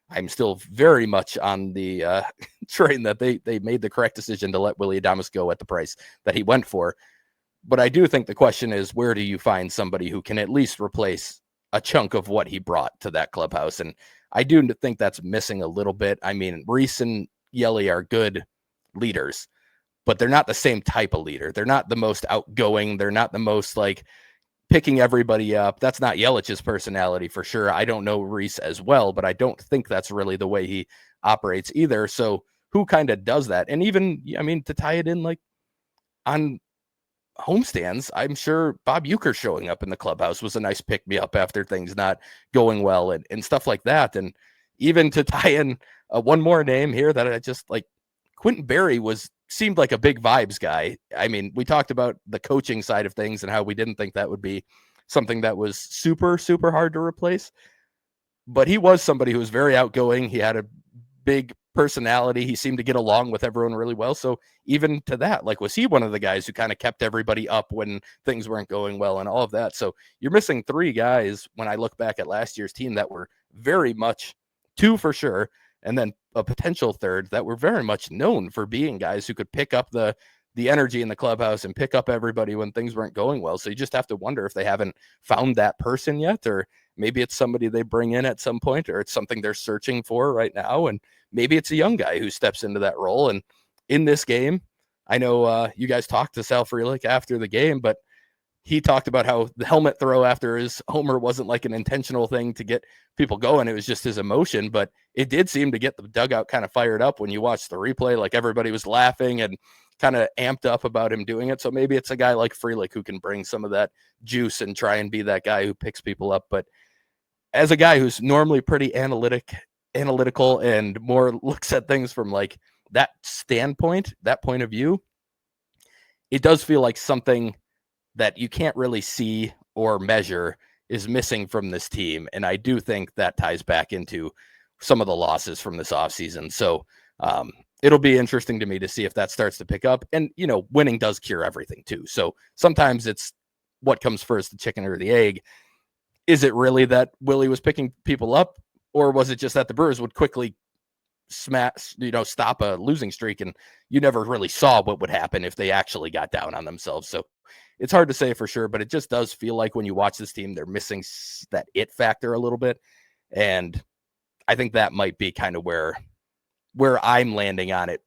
I'm still very much on the train that they made the correct decision to let Willy Adames go at the price that he went for. But I do think the question is, where do you find somebody who can at least replace a chunk of what he brought to that clubhouse? And I do think that's missing a little bit. Reese and Yelich are good leaders, but they're not the same type of leader. They're not the most outgoing. They're not the most like picking everybody up. That's not Yelich's personality for sure. I don't know Reese as well, but I don't think that's really the way he operates either. So who kind of does that? And even, I mean, to tie it in, like on homestands, I'm sure Bob Uecker showing up in the clubhouse was a nice pick me up after things not going well and stuff like that. And even to tie in one more name here that I just like, Quentin Berry seemed like a big vibes guy. I mean, we talked about the coaching side of things and how we didn't think that would be something that was super, super hard to replace. But he was somebody who was very outgoing. He had a big personality. He seemed to get along with everyone really well. So even to that, like, was he one of the guys who kind of kept everybody up when things weren't going well and all of that? So you're missing three guys when I look back at last year's team that were very much, two for sure, and then a potential third that were very much known for being guys who could pick up the energy in the clubhouse and pick up everybody when things weren't going well. So you just have to wonder if they haven't found that person yet, or maybe it's somebody they bring in at some point, or it's something they're searching for right now. And maybe it's a young guy who steps into that role. And in this game, I know you guys talked to Sal Frelick after the game, but he talked about how the helmet throw after his homer wasn't like an intentional thing to get people going. It was just his emotion, but it did seem to get the dugout kind of fired up when you watch the replay. Like everybody was laughing and kind of amped up about him doing it. So maybe it's a guy like Frelick who can bring some of that juice and try and be that guy who picks people up. But as a guy who's normally pretty analytical and more looks at things from like that standpoint, that point of view, it does feel like something that you can't really see or measure is missing from this team. And I do think that ties back into some of the losses from this offseason. So it'll be interesting to me to see if that starts to pick up. And, you know, winning does cure everything too. So sometimes it's what comes first, the chicken or the egg. Is it really that Willie was picking people up, or was it just that the Brewers would quickly stop a losing streak, and you never really saw what would happen if they actually got down on themselves? So it's hard to say for sure, but it just does feel like when you watch this team, they're missing that it factor a little bit. And I think that might be kind of where I'm landing on it,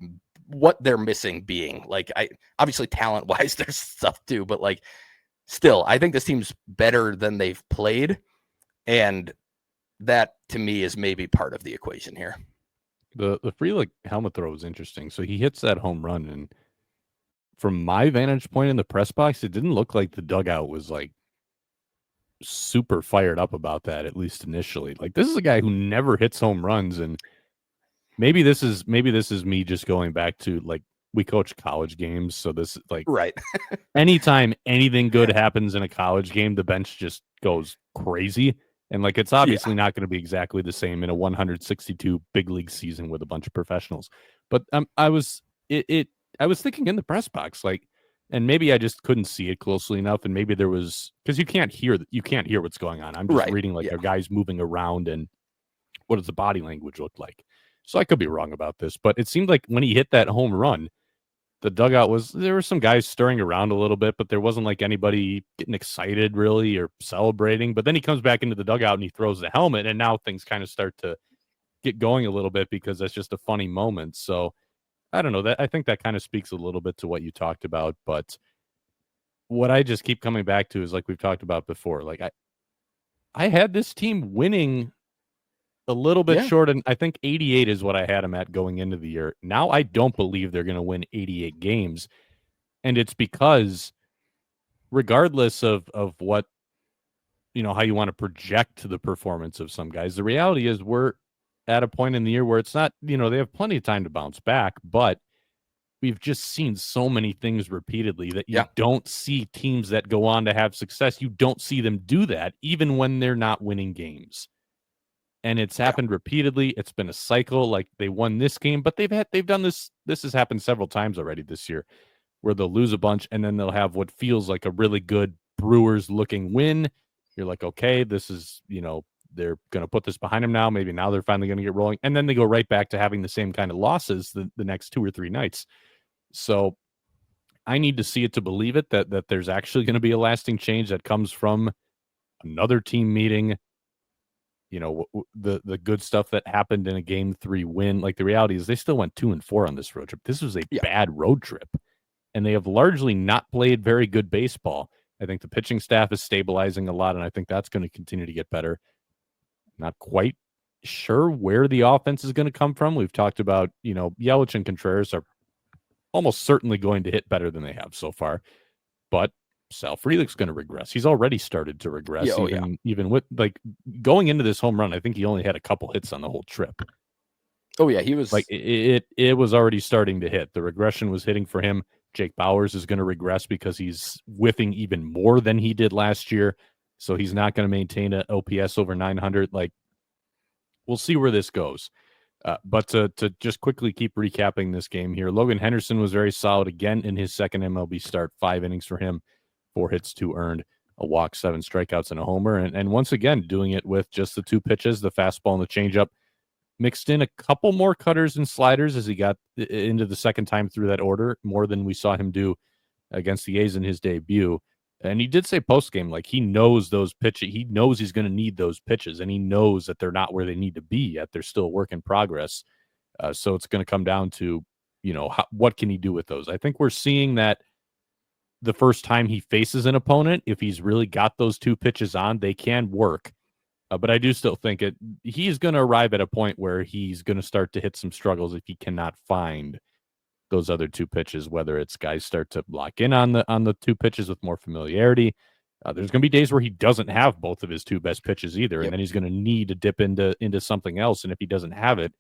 what they're missing being like, obviously talent wise, there's stuff too, but like still, I think this team's better than they've played. And that to me is maybe part of the equation here. The Frelick helmet throw was interesting. So he hits that home run, and from my vantage point in the press box, it didn't look like the dugout was like super fired up about that, at least initially. Like, this is a guy who never hits home runs, and maybe this is me just going back to like, we coach college games, so this like right. Anytime anything good happens in a college game, the bench just goes crazy. And like, it's obviously not going to be exactly the same in a 162 big league season with a bunch of professionals. But I was thinking in the press box, like, and maybe I just couldn't see it closely enough, and maybe there was, because you can't hear what's going on. I'm just reading like a guy's moving around, and what does the body language look like? So I could be wrong about this, but it seemed like when he hit that home run, the dugout there were some guys stirring around a little bit, but there wasn't like anybody getting excited really or celebrating. But then he comes back into the dugout and he throws the helmet, and now things kind of start to get going a little bit because that's just a funny moment. So I don't know, I think that kind of speaks a little bit to what you talked about. But what I just keep coming back to is, like we've talked about before, like I had this team winning a little bit short, and I think 88 is what I had them at going into the year. Now I don't believe they're going to win 88 games, and it's because regardless of what, how you want to project the performance of some guys, the reality is we're at a point in the year where it's not, they have plenty of time to bounce back, but we've just seen so many things repeatedly that you don't see teams that go on to have success. You don't see them do that even when they're not winning games. And it's happened repeatedly. It's been a cycle. Like, they won this game, but they've done this. This has happened several times already this year, where they'll lose a bunch and then they'll have what feels like a really good Brewers looking win. You're like, okay, this is, they're going to put this behind them now. Maybe now they're finally going to get rolling. And then they go right back to having the same kind of losses the next 2 or 3 nights. So I need to see it to believe it, that there's actually going to be a lasting change that comes from another team meeting. The good stuff that happened in a Game 3 win. Like, the reality is they still went 2-4 on this road trip. This was a bad road trip, and they have largely not played very good baseball. I think the pitching staff is stabilizing a lot, and I think that's going to continue to get better. Not quite sure where the offense is going to come from. We've talked about, Yelich and Contreras are almost certainly going to hit better than they have so far, but Sal Frelick's going to regress. He's already started to regress, Yeah, oh, yeah. even with like going into this home run. I think he only had a couple hits on the whole trip. Oh yeah, he was Like it was already starting to hit. The regression was hitting for him. Jake Bauers is going to regress because he's whiffing even more than he did last year. So he's not going to maintain an OPS over 900. Like, we'll see where this goes. But to just quickly keep recapping this game here, Logan Henderson was very solid again in his second MLB start. 5 innings for him, 4 hits, 2 earned, a walk, 7 strikeouts, and a homer. And once again, doing it with just the 2 pitches, the fastball and the changeup. Mixed in a couple more cutters and sliders as he got into the second time through that order, more than we saw him do against the A's in his debut. And he did say post-game, like, he knows those pitches. He knows he's going to need those pitches, and he knows that they're not where they need to be yet. They're still a work in progress. So it's going to come down to, what can he do with those? I think we're seeing that the first time he faces an opponent, if he's really got those 2 pitches on, they can work. But I do still think he's going to arrive at a point where he's going to start to hit some struggles if he cannot find those other 2 pitches, whether it's guys start to lock in on the 2 pitches with more familiarity. There's going to be days where he doesn't have both of his 2 best pitches either, and then he's going to need to dip into something else. And if he doesn't have it,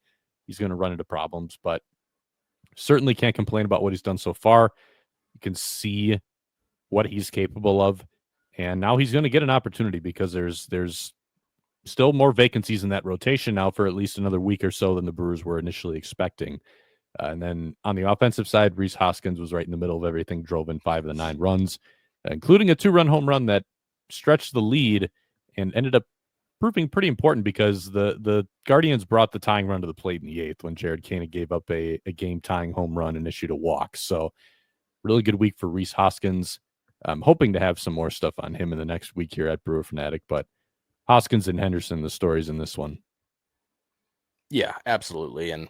he's going to run into problems. But certainly can't complain about what he's done so far. You can see what he's capable of, and now he's going to get an opportunity because there's still more vacancies in that rotation now for at least another week or so than the Brewers were initially expecting. And then on the offensive side, Rhys Hoskins was right in the middle of everything, drove in 5 of the 9 runs, including a 2-run home run that stretched the lead and ended up proving pretty important because the Guardians brought the tying run to the plate in the 8th when Jared Koenig gave up a game-tying home run and issued a walk. So really good week for Rhys Hoskins. I'm hoping to have some more stuff on him in the next week here at Brewer Fanatic, but Hoskins and Henderson, the stories in this one. Yeah, absolutely. And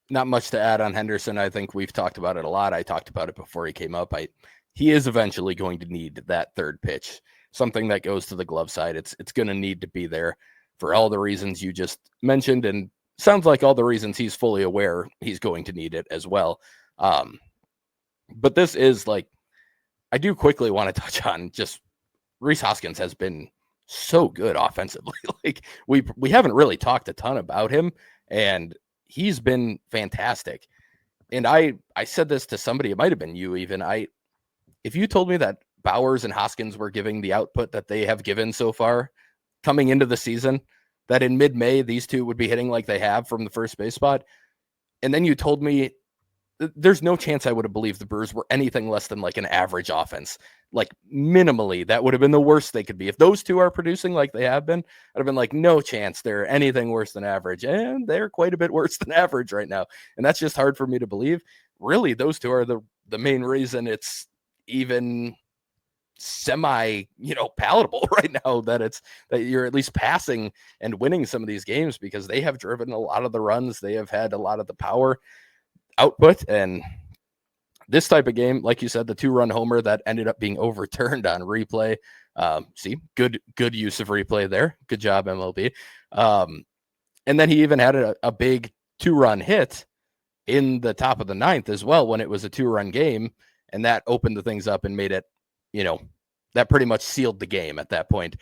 not much to add on Henderson. I think we've talked about it a lot. I talked about it before he came up. He is eventually going to need that third pitch, something that goes to the glove side. It's going to need to be there for all the reasons you just mentioned. And sounds like all the reasons he's fully aware he's going to need it as well. But this is like, I do quickly want to touch on just Rhys Hoskins has been so good offensively. Like we haven't really talked a ton about him, and he's been fantastic. And I said this to somebody, it might have been you even. If you told me that Bauers and Hoskins were giving the output that they have given so far coming into the season, that in mid-May these 2 would be hitting like they have from the first base spot, and then you told me there's no chance I would have believed the Brewers were anything less than like an average offense. Like minimally, that would have been the worst they could be. If those 2 are producing like they have been, I'd have been like, no chance they're anything worse than average. And they're quite a bit worse than average right now. And that's just hard for me to believe. Really, those 2 are the main reason it's even semi, palatable right now that you're at least passing and winning some of these games, because they have driven a lot of the runs. They have had a lot of the power output. And this type of game, like you said, the 2-run homer that ended up being overturned on replay. See, good use of replay there. Good job, MLB. And then he even had a big 2-run hit in the top of the 9th as well when it was a 2-run game. And that opened the things up and made it, that pretty much sealed the game at that point.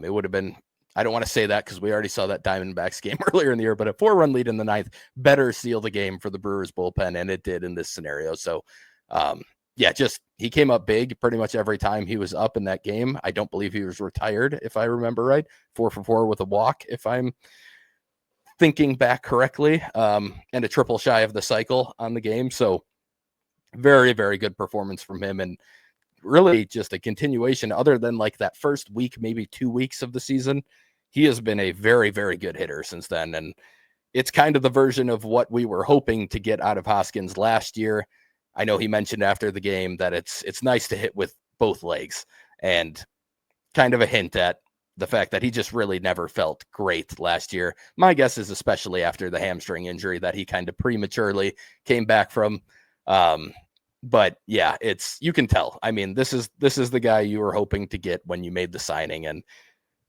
It would have been, I don't want to say that because we already saw that Diamondbacks game earlier in the year, but a 4-run lead in the 9th better seal the game for the Brewers bullpen, and it did in this scenario. So, he came up big pretty much every time he was up in that game. I don't believe he was retired, if I remember right. 4 for 4 with a walk, if I'm thinking back correctly, and a triple shy of the cycle on the game. So very, very good performance from him, and really just a continuation other than like that first week, maybe 2 weeks of the season. He has been a very, very good hitter since then. And it's kind of the version of what we were hoping to get out of Hoskins last year. I know he mentioned after the game that it's nice to hit with both legs, and kind of a hint at the fact that he just really never felt great last year. My guess is especially after the hamstring injury that he kind of prematurely came back from. But yeah, you can tell. I mean, this is the guy you were hoping to get when you made the signing, and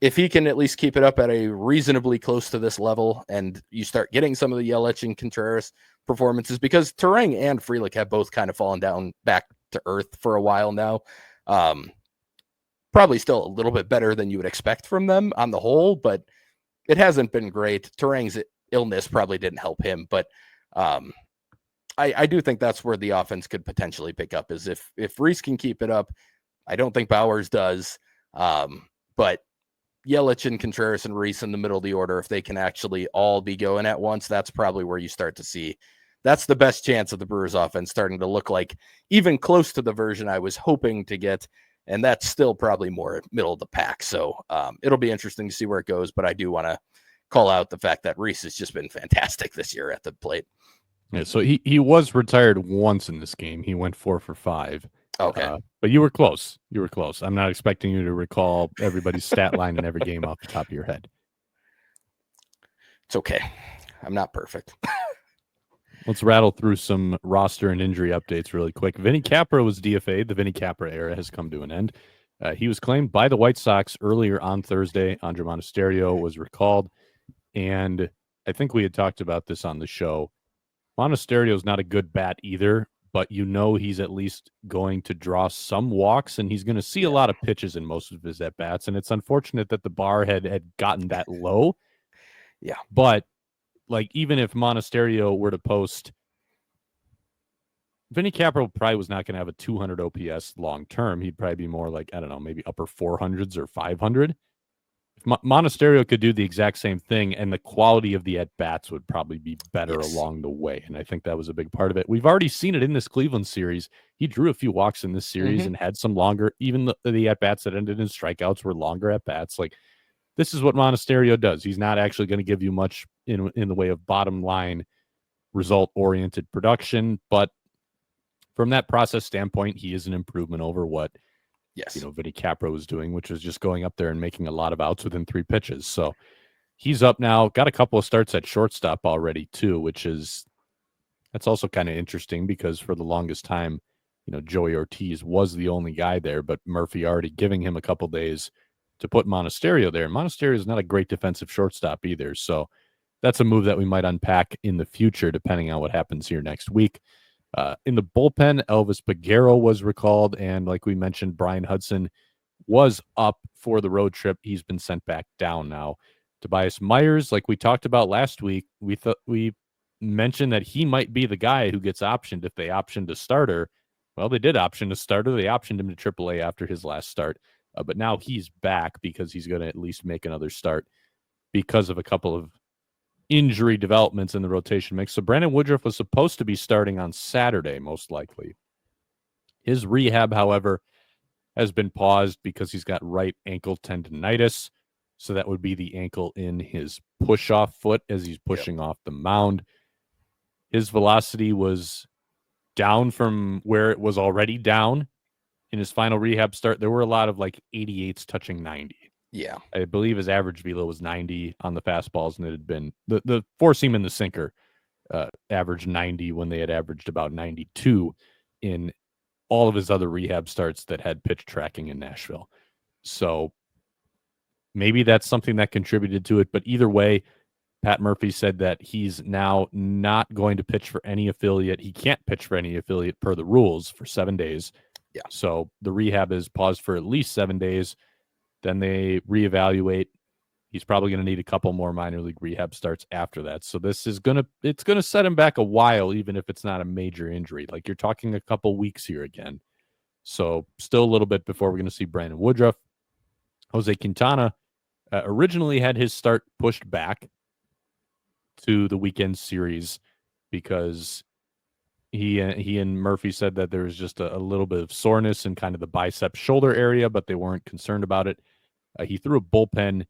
if he can at least keep it up at a reasonably close to this level, and you start getting some of the Yelich and Contreras performances, because Terang and Frelick have both kind of fallen down back to earth for a while now. Probably still a little bit better than you would expect from them on the whole, but it hasn't been great. Terang's illness probably didn't help him, but I do think that's where the offense could potentially pick up, is if Reese can keep it up. I don't think Bowers does, but Yelich and Contreras and Reese in the middle of the order, if they can actually all be going at once, that's probably where you start to see. That's the best chance of the Brewers offense starting to look like even close to the version I was hoping to get. And that's still probably more middle of the pack. So it'll be interesting to see where it goes. But I do want to call out the fact that Reese has just been fantastic this year at the plate. Yeah, so he was retired once in this game. He went 4 for 5. Okay. But you were close. You were close. I'm not expecting you to recall everybody's stat line in every game off the top of your head. It's okay. I'm not perfect. Let's rattle through some roster and injury updates really quick. Vinny Capra was DFA'd. The Vinny Capra era has come to an end. He was claimed by the White Sox earlier on Thursday. Andre Monasterio was recalled. And I think we had talked about this on the show. Monasterio is not a good bat either, but you know he's at least going to draw some walks, and he's going to see a lot of pitches in most of his at-bats. And it's unfortunate that the bar had gotten that low. Yeah. But like, even if Monasterio were to post, Vinny Capra probably was not going to have a 200 OPS long term. He'd probably be more like, I don't know, maybe upper 400s or 500. If Monasterio could do the exact same thing, and the quality of the at-bats would probably be better along the way. And I think that was a big part of it. We've already seen it in this Cleveland series. He drew a few walks in this series and had some longer, even the at-bats that ended in strikeouts were longer at-bats. Like, this is what Monasterio does. He's not actually going to give you much in the way of bottom line result-oriented production, but from that process standpoint, he is an improvement over what Vinny Capra was doing, which was just going up there and making a lot of outs within 3 pitches. So he's up now, got a couple of starts at shortstop already too, that's also kind of interesting because for the longest time, Joey Ortiz was the only guy there, but Murphy already giving him a couple days to put Monasterio there. Monasterio is not a great defensive shortstop either. So that's a move that we might unpack in the future, depending on what happens here next week. In the bullpen, Elvis Peguero was recalled, and like we mentioned, Brian Hudson was up for the road trip. He's been sent back down now. Tobias Myers, like we talked about last week, we mentioned that he might be the guy who gets optioned if they optioned a starter. Well, they did option a starter. They optioned him to AAA after his last start, but now he's back because he's going to at least make another start because of a couple of injury developments in the rotation mix. So Brandon Woodruff was supposed to be starting on Saturday, most likely. His rehab, however, has been paused because he's got right ankle tendonitis. So that would be the ankle in his push-off foot as he's pushing off the mound. His velocity was down from where it was already down in his final rehab start. There were a lot of like 88s touching 90. Yeah. I believe his average velo was 90 on the fastballs, and it had been the four seam and the sinker averaged 90 when they had averaged about 92 in all of his other rehab starts that had pitch tracking in Nashville. So maybe that's something that contributed to it. But either way, Pat Murphy said that he's now not going to pitch for any affiliate. He can't pitch for any affiliate per the rules for 7 days. Yeah. So the rehab is paused for at least 7 days. Then they reevaluate. He's probably going to need a couple more minor league rehab starts after that. So this is it's going to set him back a while, even if it's not a major injury. Like, you're talking a couple weeks here again. So still a little bit before we're going to see Brandon Woodruff. Jose Quintana originally had his start pushed back to the weekend series because he and Murphy said that there was just a little bit of soreness in kind of the bicep shoulder area, but they weren't concerned about it. He threw a bullpen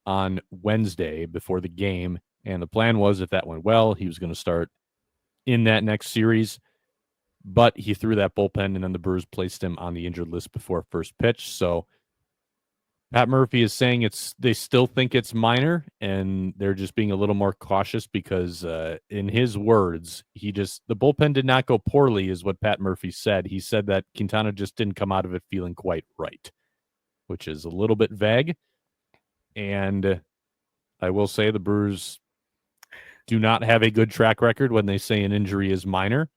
on Wednesday before the game, and the plan was, if that went well, he was going to start in that next series. But he threw that bullpen, and then the Brewers placed him on the injured list before first pitch. So Pat Murphy is saying they still think it's minor, and they're just being a little more cautious because, in his words, the bullpen did not go poorly, is what Pat Murphy said. He said that Quintana just didn't come out of it feeling quite right, which is a little bit vague. And I will say the Brewers do not have a good track record when they say an injury is minor.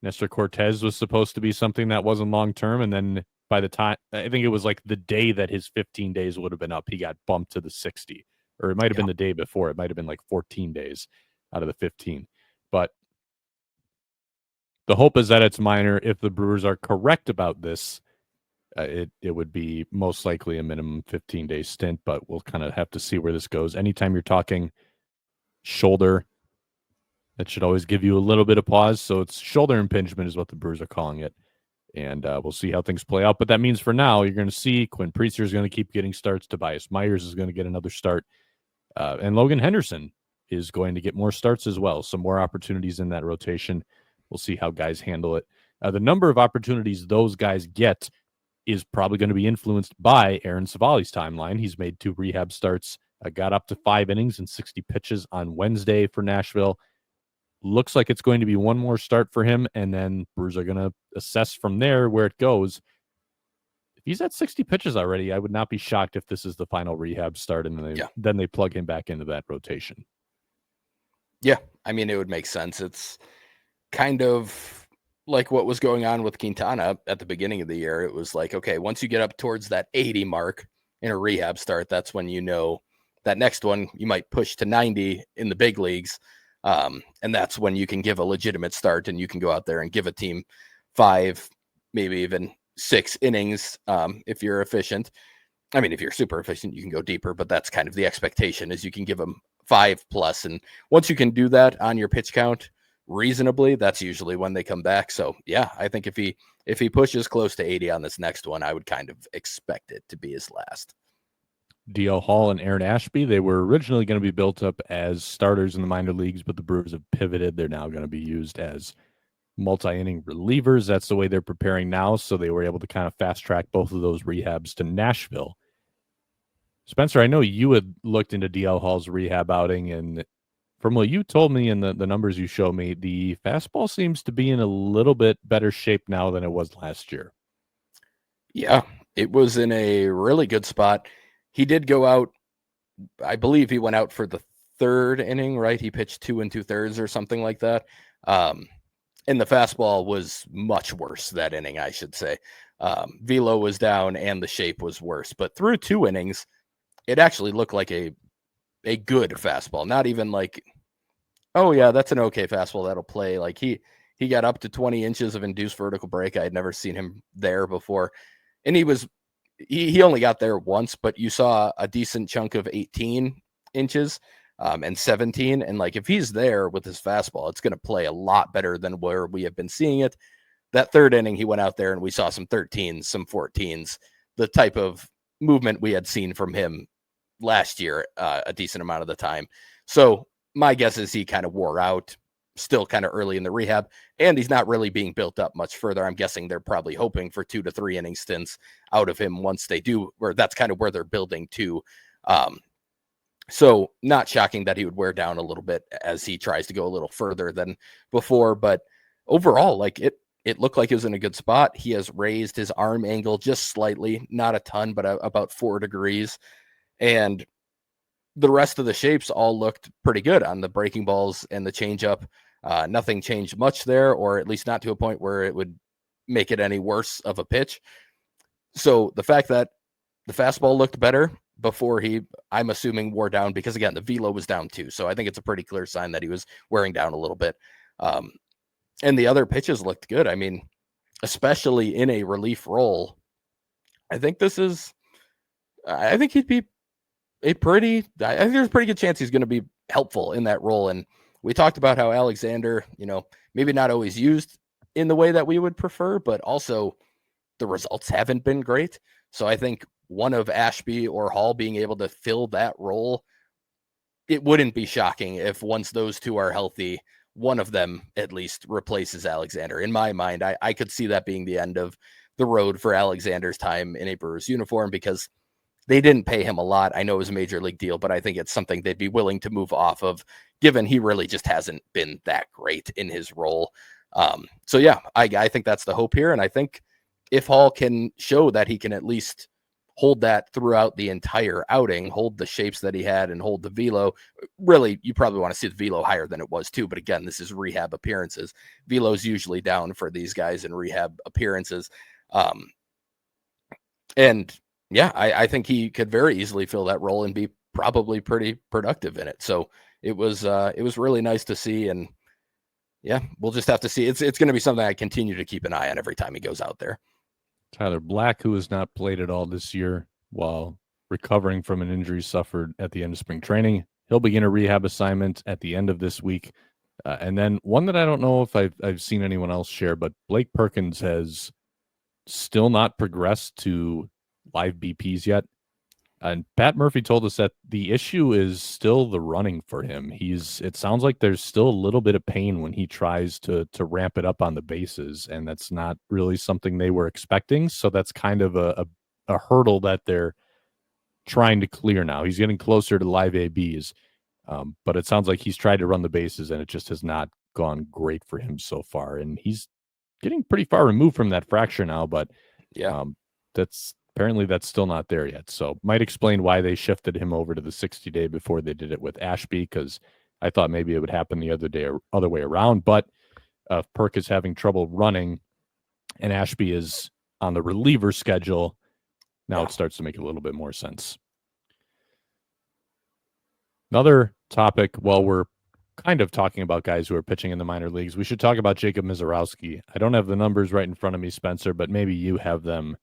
Nestor Cortez was supposed to be something that wasn't long-term, and then by the time, I think it was like the day that his 15 days would have been up, he got bumped to the 60, or it might have been the day before. It might have been like 14 days out of the 15. But the hope is that it's minor. If the Brewers are correct about this, it would be most likely a minimum 15-day stint, but we'll kind of have to see where this goes. Anytime you're talking shoulder, that should always give you a little bit of pause. So it's shoulder impingement is what the Brewers are calling it. And we'll see how things play out. But that means for now, you're going to see Quinn Priester is going to keep getting starts. Tobias Myers is going to get another start. And Logan Henderson is going to get more starts as well. Some more opportunities in that rotation. We'll see how guys handle it. The number of opportunities those guys get is probably going to be influenced by Aaron Savali's timeline. He's made 2 rehab starts, got up to 5 innings and 60 pitches on Wednesday for Nashville. Looks like it's going to be one more start for him, and then Brewers are going to assess from there where it goes. If he's at 60 pitches already, I would not be shocked if this is the final rehab start, and then they plug him back into that rotation. Yeah, I mean, it would make sense. It's kind of like what was going on with Quintana at the beginning of the year. It was like, okay, once you get up towards that 80 mark in a rehab start, that's when you know that next one you might push to 90 in the big leagues. And that's when you can give a legitimate start and you can go out there and give a team 5, maybe even 6 innings. If you're efficient, I mean, if you're super efficient, you can go deeper, but that's kind of the expectation is you can give them 5+. And once you can do that on your pitch count reasonably, that's usually when they come back. So yeah, I think if he pushes close to 80 on this next one, I would kind of expect it to be his last. DL Hall and Aaron Ashby, they were originally going to be built up as starters in the minor leagues, but the Brewers have pivoted. They're now going to be used as multi-inning relievers. That's the way they're preparing now, so they were able to kind of fast-track both of those rehabs to Nashville. Spencer, I know you had looked into DL Hall's rehab outing, and from what you told me and the numbers you showed me, the fastball seems to be in a little bit better shape now than it was last year. Yeah, it was in a really good spot. He did go out, I believe he went out for the 3rd inning, right? He pitched 2 2/3 or something like that. And the fastball was much worse that inning, I should say. Velo was down and the shape was worse. But through 2 innings, it actually looked like a good fastball. Not even like, oh yeah, that's an okay fastball that'll play. Like he got up to 20 inches of induced vertical break. I had never seen him there before. And he only got there once, but you saw a decent chunk of 18 inches and 17. And like, if he's there with his fastball, it's going to play a lot better than where we have been seeing it. That 3rd inning, he went out there and we saw some 13s, some 14s, the type of movement we had seen from him last year, a decent amount of the time. So my guess is he kind of wore out, still kind of early in the rehab, and he's not really being built up much further. I'm guessing they're probably hoping for 2 to 3 inning stints out of him once they do, where that's kind of where they're building to. So not shocking that he would wear down a little bit as he tries to go a little further than before, but overall, like it looked like it was in a good spot. He has raised his arm angle just slightly, not a ton, but about 4 degrees. And the rest of the shapes all looked pretty good on the breaking balls and the changeup. Nothing changed much there, or at least not to a point where it would make it any worse of a pitch. So the fact that the fastball looked better before I'm assuming, wore down, because again, the velo was down too. So I think it's a pretty clear sign that he was wearing down a little bit. And the other pitches looked good. I mean, especially in a relief role, I think he'd be I think there's a pretty good chance he's going to be helpful in that role. And we talked about how Alexander, maybe not always used in the way that we would prefer, but also the results haven't been great. So I think one of Ashby or Hall being able to fill that role, it wouldn't be shocking if once those two are healthy, one of them at least replaces Alexander. In my mind, I could see that being the end of the road for Alexander's time in a Brewers uniform, because they didn't pay him a lot. I know it was a major league deal, but I think it's something they'd be willing to move off of, given he really just hasn't been that great in his role. So yeah, I think that's the hope here. And I think if Hall can show that he can at least hold that throughout the entire outing, hold the shapes that he had, and hold the velo. Really, you probably want to see the velo higher than it was too. But again, this is rehab appearances. Velo's usually down for these guys in rehab appearances. And yeah, I think he could very easily fill that role and be probably pretty productive in it. So it was really nice to see. And yeah, we'll just have to see. It's going to be something I continue to keep an eye on every time he goes out there. Tyler Black, who has not played at all this year while recovering from an injury suffered at the end of spring training. He'll begin a rehab assignment at the end of this week. And then one that I don't know if I've seen anyone else share, but Blake Perkins has still not progressed to live BPs yet. And Pat Murphy told us that the issue is still the running for him. It sounds like there's still a little bit of pain when he tries to ramp it up on the bases, and that's not really something they were expecting. So that's kind of a hurdle that they're trying to clear now. He's getting closer to live ABs, but it sounds like he's tried to run the bases, and it just has not gone great for him so far. And he's getting pretty far removed from that fracture now, but yeah, that's still not there yet. So might explain why they shifted him over to the 60-day before they did it with Ashby, because I thought maybe it would happen the other way around. But Perk is having trouble running and Ashby is on the reliever schedule. Now it starts to make a little bit more sense. Another topic, while we're kind of talking about guys who are pitching in the minor leagues, we should talk about Jacob Misiorowski. I don't have the numbers right in front of me, Spencer, but maybe you have them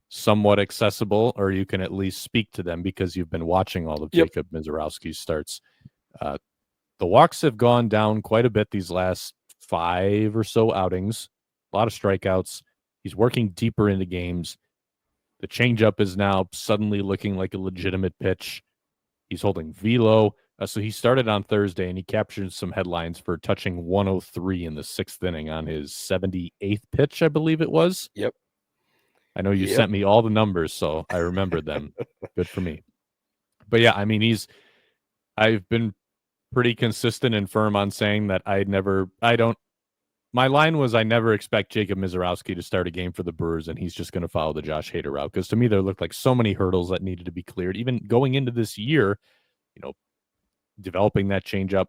somewhat accessible, or you can at least speak to them because you've been watching all of Jacob Misiorowski's starts. The walks have gone down quite a bit these last 5 or so outings. A lot of strikeouts. He's working deeper into games. The changeup is now suddenly looking like a legitimate pitch. He's holding velo. So he started on Thursday, and he captured some headlines for touching 103 in the 6th inning on his 78th pitch, I believe it was. Yep. I know you sent me all the numbers, so I remembered them. Good for me. But yeah, I mean, I've been pretty consistent and firm on saying that my line was I never expect Jacob Misiorowski to start a game for the Brewers, and he's just going to follow the Josh Hader route. Because to me, there looked like so many hurdles that needed to be cleared. Even going into this year, developing that changeup,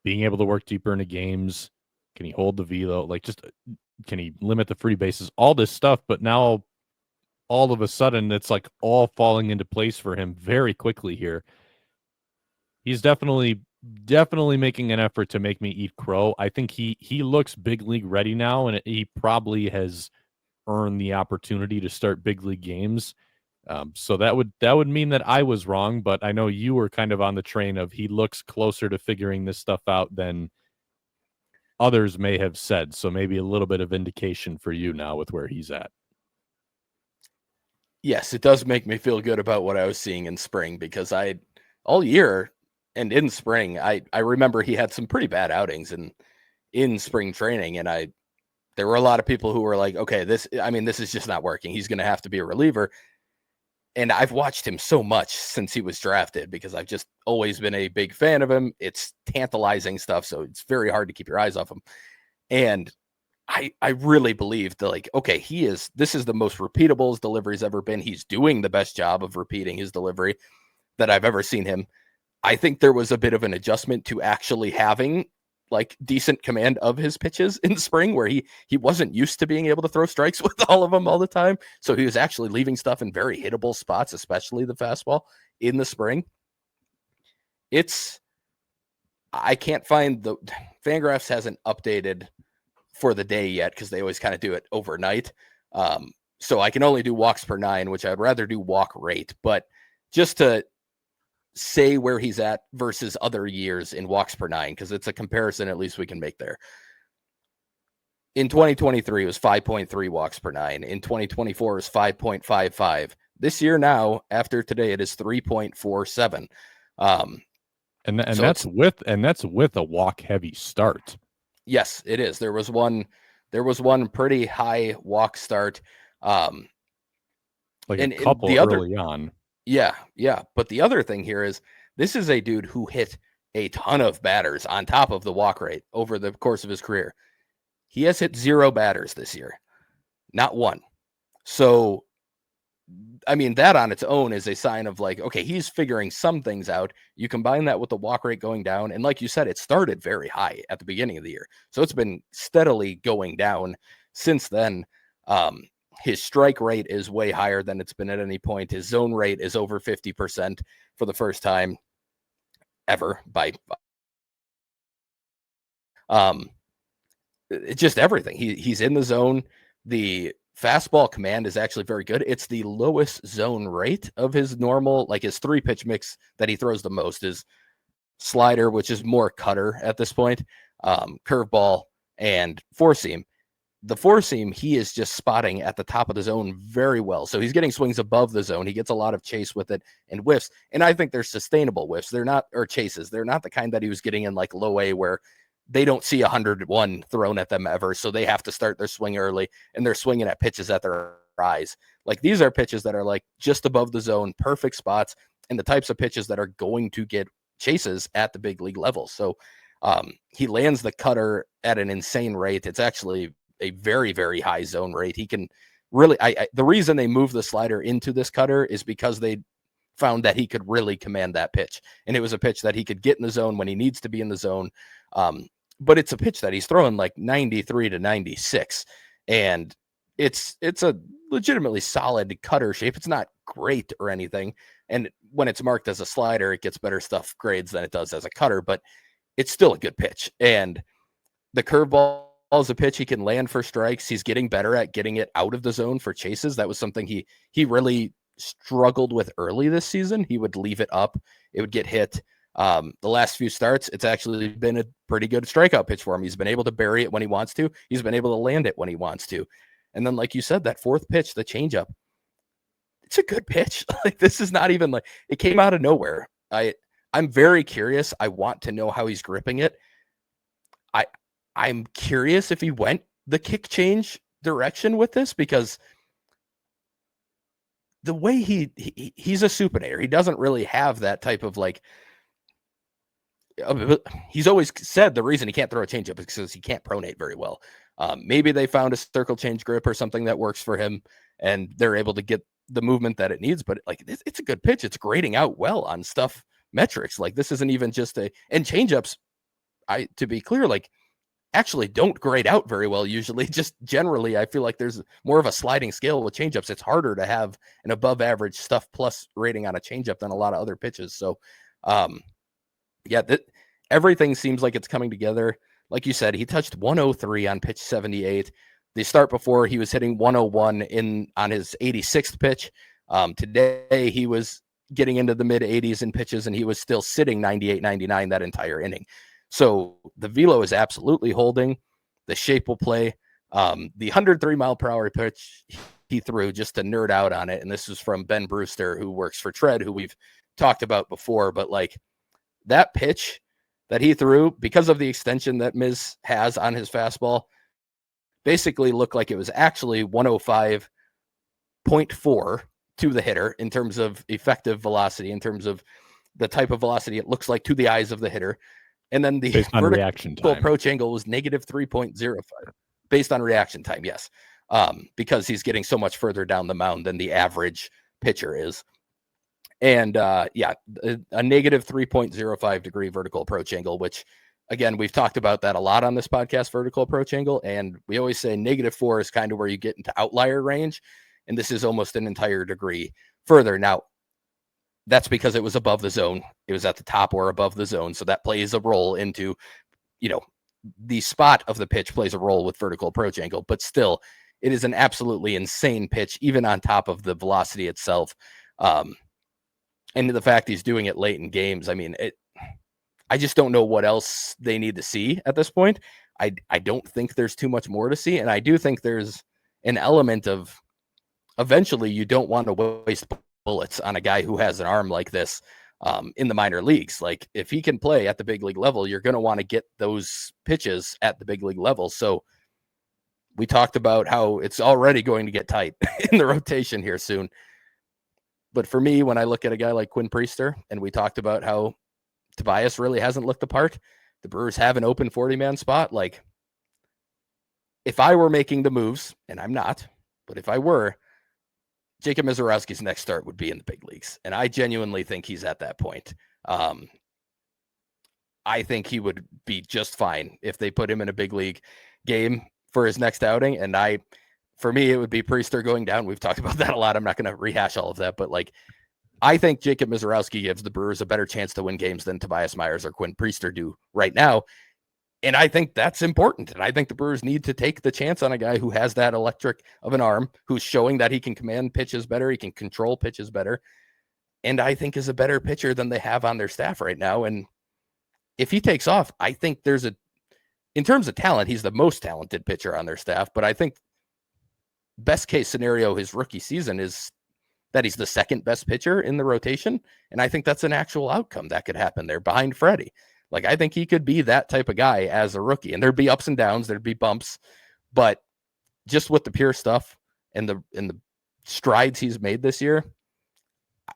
being able to work deeper into games, can he hold the velo? Can he limit the free bases? All this stuff, but now all of a sudden it's like all falling into place for him very quickly here. He's definitely making an effort to make me eat crow. I think he looks big league ready now, and he probably has earned the opportunity to start big league games. So that would mean that I was wrong, but I know you were kind of on the train of he looks closer to figuring this stuff out than others may have said. So maybe a little bit of indication for you now with where he's at. Yes, it does make me feel good about what I was seeing in spring, because all year and in spring, I remember he had some pretty bad outings in spring training. And there were a lot of people who were like, okay, this is just not working. He's going to have to be a reliever. And I've watched him so much since he was drafted because I've just always been a big fan of him. It's tantalizing stuff, so it's very hard to keep your eyes off him. And I really believe that, okay, this is the most repeatable his delivery's ever been. He's doing the best job of repeating his delivery that I've ever seen him. I think there was a bit of an adjustment to actually having decent command of his pitches in spring, where he wasn't used to being able to throw strikes with all of them all the time. So he was actually leaving stuff in very hittable spots, especially the fastball in the spring. I can't find the Fangraphs hasn't updated for the day yet, because they always kind of do it overnight. So I can only do walks per 9, which I'd rather do walk rate, but just to say where he's at versus other years in walks per 9, because it's a comparison at least we can make there. In 2023, it was 5.3 walks per 9. In 2024, it was 5.55. This year now, after today, it is 3.47. And that's with a walk heavy start. Yes, it is. There was one pretty high walk start. A couple early on. Yeah. But the other thing here is this is a dude who hit a ton of batters on top of the walk rate over the course of his career. He has hit 0 batters this year, not one. So I mean, that on its own is a sign of like, okay, he's figuring some things out. You combine that with the walk rate going down. And like you said, it started very high at the beginning of the year. So it's been steadily going down since then. His strike rate is way higher than it's been at any point. His zone rate is over 50% for the first time ever by it's just everything. He's in the zone. The fastball command is actually very good. It's the lowest zone rate of his normal, like his 3-pitch mix that he throws the most is slider, which is more cutter at this point, curveball, and four seam. The four seam, he is just spotting at the top of the zone very well. So he's getting swings above the zone. He gets a lot of chase with it and whiffs. And I think they're sustainable whiffs. They're not, or chases. They're not the kind that he was getting in like low A where they don't see 101 thrown at them ever. So they have to start their swing early and they're swinging at pitches at their eyes. Like these are pitches that are like just above the zone, perfect spots, and the types of pitches that are going to get chases at the big league level. So he lands the cutter at an insane rate. It's actually a very, very high zone rate. He can really, the reason they moved the slider into this cutter is because they found that he could really command that pitch. And it was a pitch that he could get in the zone when he needs to be in the zone. But it's a pitch that he's throwing like 93 to 96. And it's a legitimately solid cutter shape. It's not great or anything. And when it's marked as a slider, it gets better stuff grades than it does as a cutter, but it's still a good pitch. And the curveball is a pitch he can land for strikes. He's getting better at getting it out of the zone for chases. That was something he really struggled with early this season. He would leave it up. It would get hit. The last few starts, it's actually been a pretty good strikeout pitch for him. He's been able to bury it when he wants to. He's been able to land it when he wants to. And then, like you said, that fourth pitch, the changeup, it's a good pitch. Like this is not even like it came out of nowhere. I'm very curious. I want to know how he's gripping it. I'm curious if he went the kick change direction with this because the way he's a supinator, he doesn't really have that type of like. He's always said the reason he can't throw a changeup is because he can't pronate very well. Maybe they found a circle change grip or something that works for him, and they're able to get the movement that it needs. But like it's a good pitch. It's grading out well on stuff metrics. Like this isn't even just and changeups. To be clear, like actually don't grade out very well usually. Just generally, I feel like there's more of a sliding scale with changeups. It's harder to have an above average stuff plus rating on a changeup than a lot of other pitches. So, yeah, everything seems like it's coming together. Like you said, he touched 103 on pitch 78. The start before he was hitting 101 on his 86th pitch. Today he was getting into the mid 80s in pitches and he was still sitting 98, 99 that entire inning. So the velo is absolutely holding. The shape will play. The 103 mile per hour pitch he threw, just to nerd out on it. And this is from Ben Brewster, who works for Tread, who we've talked about before. But like that pitch that he threw, because of the extension that Miz has on his fastball, basically looked like it was actually 105.4 to the hitter in terms of effective velocity, in terms of the type of velocity it looks like to the eyes of the hitter. And then the vertical reaction time approach angle was negative 3.05 based on reaction time. Yes. Because he's getting so much further down the mound than the average pitcher is. And yeah, a negative 3.05 degree vertical approach angle, which again, we've talked about that a lot on this podcast, vertical approach angle. And we always say -4 is kind of where you get into outlier range. And this is almost an entire degree further. Now, that's because it was above the zone. It was at the top or above the zone. So that plays a role into, the spot of the pitch plays a role with vertical approach angle, but still it is an absolutely insane pitch, even on top of the velocity itself. And the fact he's doing it late in games. I mean, I just don't know what else they need to see at this point. I don't think there's too much more to see. And I do think there's an element of eventually you don't want to waste bullets on a guy who has an arm like this in the minor leagues. Like if he can play at the big league level, you're going to want to get those pitches at the big league level. So we talked about how it's already going to get tight in the rotation here soon. But for me, when I look at a guy like Quinn Priester, and we talked about how Tobias really hasn't looked the part, the Brewers have an open 40-man spot. Like if I were making the moves, and I'm not, but if I were, Jacob Misiorowski's next start would be in the big leagues, and I genuinely think he's at that point. I think he would be just fine if they put him in a big league game for his next outing. And for me, it would be Priester going down. We've talked about that a lot. I'm not going to rehash all of that, but like, I think Jacob Misiorowski gives the Brewers a better chance to win games than Tobias Myers or Quinn Priester do right now. And I think that's important. And I think the Brewers need to take the chance on a guy who has that electric of an arm, who's showing that he can command pitches better, he can control pitches better, and I think is a better pitcher than they have on their staff right now. And if he takes off, I think in terms of talent, he's the most talented pitcher on their staff. But I think best case scenario, his rookie season is that he's the second best pitcher in the rotation. And I think that's an actual outcome that could happen there behind Freddie. Like, I think he could be that type of guy as a rookie, and there'd be ups and downs, there'd be bumps, but just with the pure stuff and the strides he's made this year,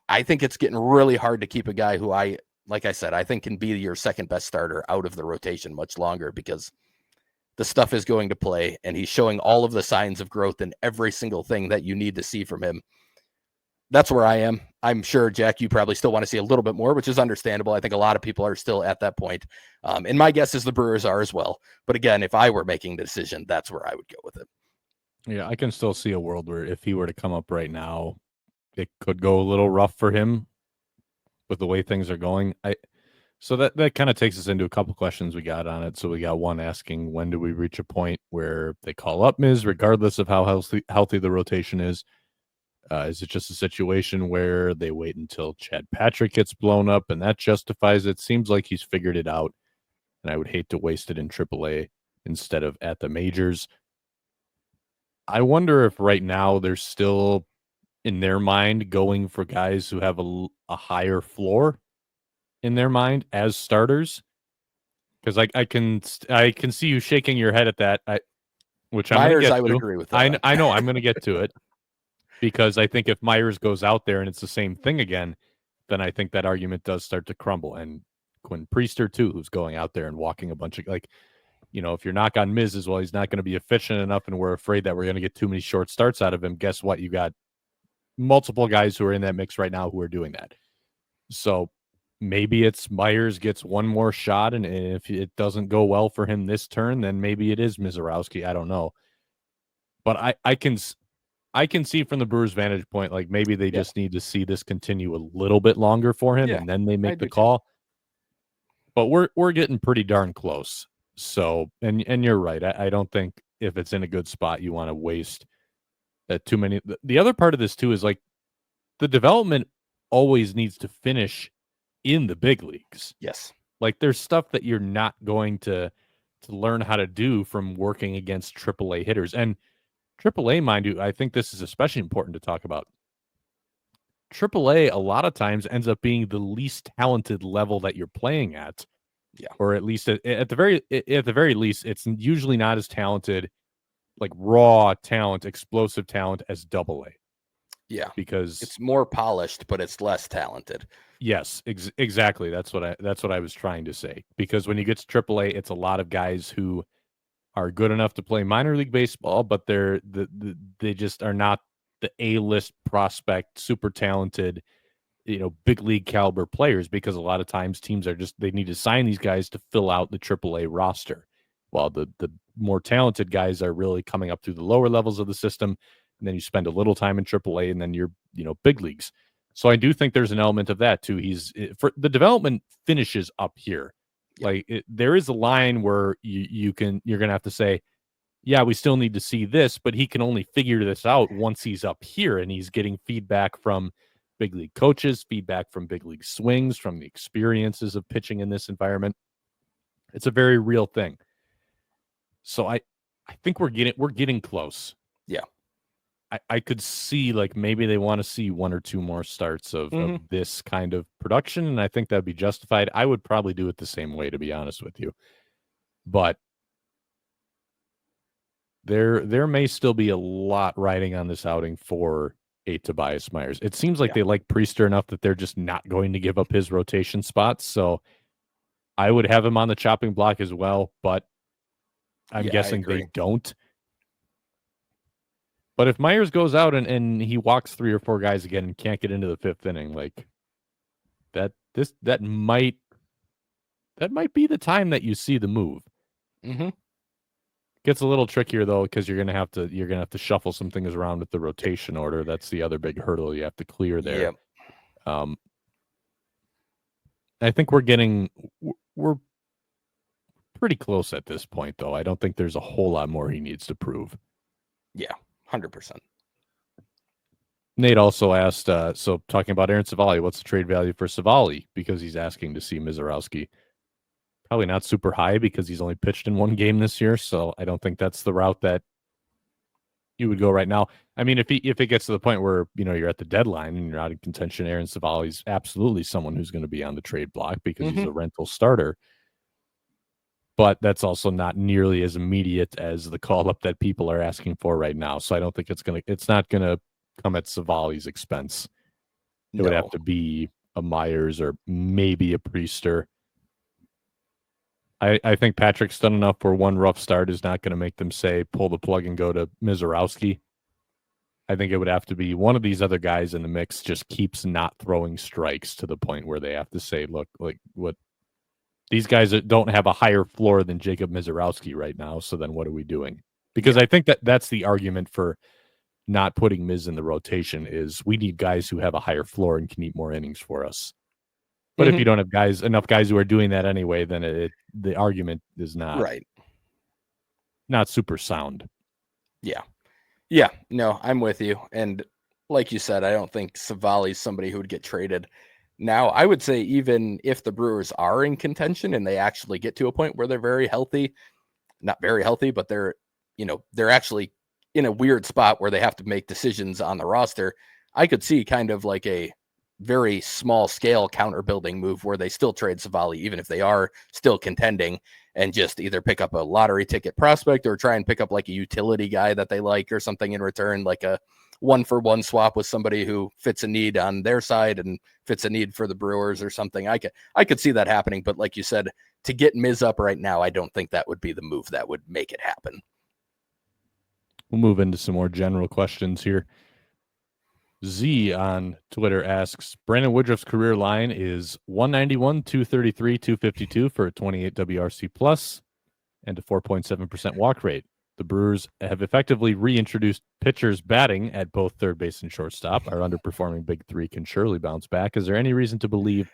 I think it's getting really hard to keep a guy who like I said, I think can be your second best starter out of the rotation much longer, because the stuff is going to play and he's showing all of the signs of growth in every single thing that you need to see from him. That's where I am. I'm sure, Jack, you probably still want to see a little bit more, which is understandable. I think a lot of people are still at that point. And my guess is the Brewers are as well. But again, if I were making the decision, that's where I would go with it. Yeah, I can still see a world where if he were to come up right now, it could go a little rough for him with the way things are going. So that kind of takes us into a couple questions we got on it. So we got one asking, when do we reach a point where they call up Miz, regardless of how healthy the rotation is? Is it just a situation where they wait until Chad Patrick gets blown up and that justifies it? Seems like he's figured it out, and I would hate to waste it in AAA instead of at the majors. I wonder if right now they're still, in their mind, going for guys who have a higher floor in their mind as starters. Because I can see you shaking your head at that. Which I'm Myers, get I would to. agree with that. I know I'm going to get to it. Because I think if Myers goes out there and it's the same thing again, then I think that argument does start to crumble. And Quinn Priester, too, who's going out there and walking a bunch of, like, if you're knock on Miz as well, he's not going to be efficient enough and we're afraid that we're going to get too many short starts out of him. Guess what? You got multiple guys who are in that mix right now who are doing that. So maybe it's Myers gets one more shot, and if it doesn't go well for him this turn, then maybe it is Misiorowski. I don't know. But I can see from the Brewers' vantage point, like maybe they just need to see this continue a little bit longer for him, and then they make the call. But we're getting pretty darn close. So, and you're right. I don't think if it's in a good spot, you want to waste too many. The other part of this too is like the development always needs to finish in the big leagues. Yes. Like there's stuff that you're not going to learn how to do from working against AAA hitters. And AAA, mind you, I think this is especially important to talk about. AAA a lot of times ends up being the least talented level that you're playing at. Yeah. Or at least at the very least, it's usually not as talented, like raw talent, explosive talent as AA. Yeah. Because it's more polished, but it's less talented. Yes, exactly. That's what I was trying to say. Because when you get to AAA, it's a lot of guys who are good enough to play minor league baseball, but they just are not the A-list prospect, super talented, big league caliber players, because a lot of times teams they need to sign these guys to fill out the AAA roster, while the more talented guys are really coming up through the lower levels of the system, and then you spend a little time in AAA, and then you're big leagues. So I do think there's an element of that too. For the development finishes up here. Like there is a line where you're going to have to say, yeah, we still need to see this, but he can only figure this out once he's up here and he's getting feedback from big league coaches, feedback from big league swings, from the experiences of pitching in this environment. It's a very real thing. So I think we're getting close. Yeah. I could see like maybe they want to see one or two more starts of this kind of production, and I think that'd be justified. I would probably do it the same way, to be honest with you. But there may still be a lot riding on this outing for a Tobias Myers. It seems like they like Priester enough that they're just not going to give up his rotation spots. So I would have him on the chopping block as well, but I'm guessing they don't. But if Myers goes out and he walks 3 or 4 guys again and can't get into the 5th inning, like that might be the time that you see the move. Mm-hmm. Gets a little trickier though, because you're gonna have to shuffle some things around with the rotation order. That's the other big hurdle you have to clear there. Yep. I think we're pretty close at this point, though. I don't think there's a whole lot more he needs to prove. Yeah, 100%. Nate also asked, so talking about Aaron Savali, what's the trade value for Savali? Because he's asking to see Misiorowski. Probably not super high because he's only pitched in 1 game this year, so I don't think that's the route that you would go right now. I mean, if it gets to the point where you're at the deadline and you're out in contention, Aaron Savali's absolutely someone who's going to be on the trade block because he's a rental starter. But that's also not nearly as immediate as the call up that people are asking for right now. So I don't think it's not gonna come at Savali's expense. It would have to be a Myers or maybe a Priester. I think Patrick's done enough where one rough start is not going to make them say pull the plug and go to Misiorowski. I think it would have to be one of these other guys in the mix just keeps not throwing strikes to the point where they have to say, look, like what these guys don't have a higher floor than Jacob Misiorowski right now. So then what are we doing? Because I think that's the argument for not putting Miz in the rotation is we need guys who have a higher floor and can eat more innings for us. But if you don't have enough guys who are doing that anyway, then the argument is not super sound. Yeah, no, I'm with you. And like you said, I don't think Savali's somebody who would get traded. Now, I would say even if the Brewers are in contention and they actually get to a point where they're very healthy, not very healthy, but they're actually in a weird spot where they have to make decisions on the roster, I could see kind of like a very small scale counter building move where they still trade Savali, even if they are still contending, and just either pick up a lottery ticket prospect or try and pick up like a utility guy that they like or something in return, like a 1-for-1 swap with somebody who fits a need on their side and fits a need for the Brewers or something. I could see that happening, but like you said, to get Miz up right now, I don't think that would be the move that would make it happen. We'll move into some more general questions here. Z on Twitter asks, Brandon Woodruff's career line is 191, 233, 252 for a 28 WRC plus and a 4.7% walk rate. The Brewers have effectively reintroduced pitchers batting at both third base and shortstop. Our underperforming big three can surely bounce back. Is there any reason to believe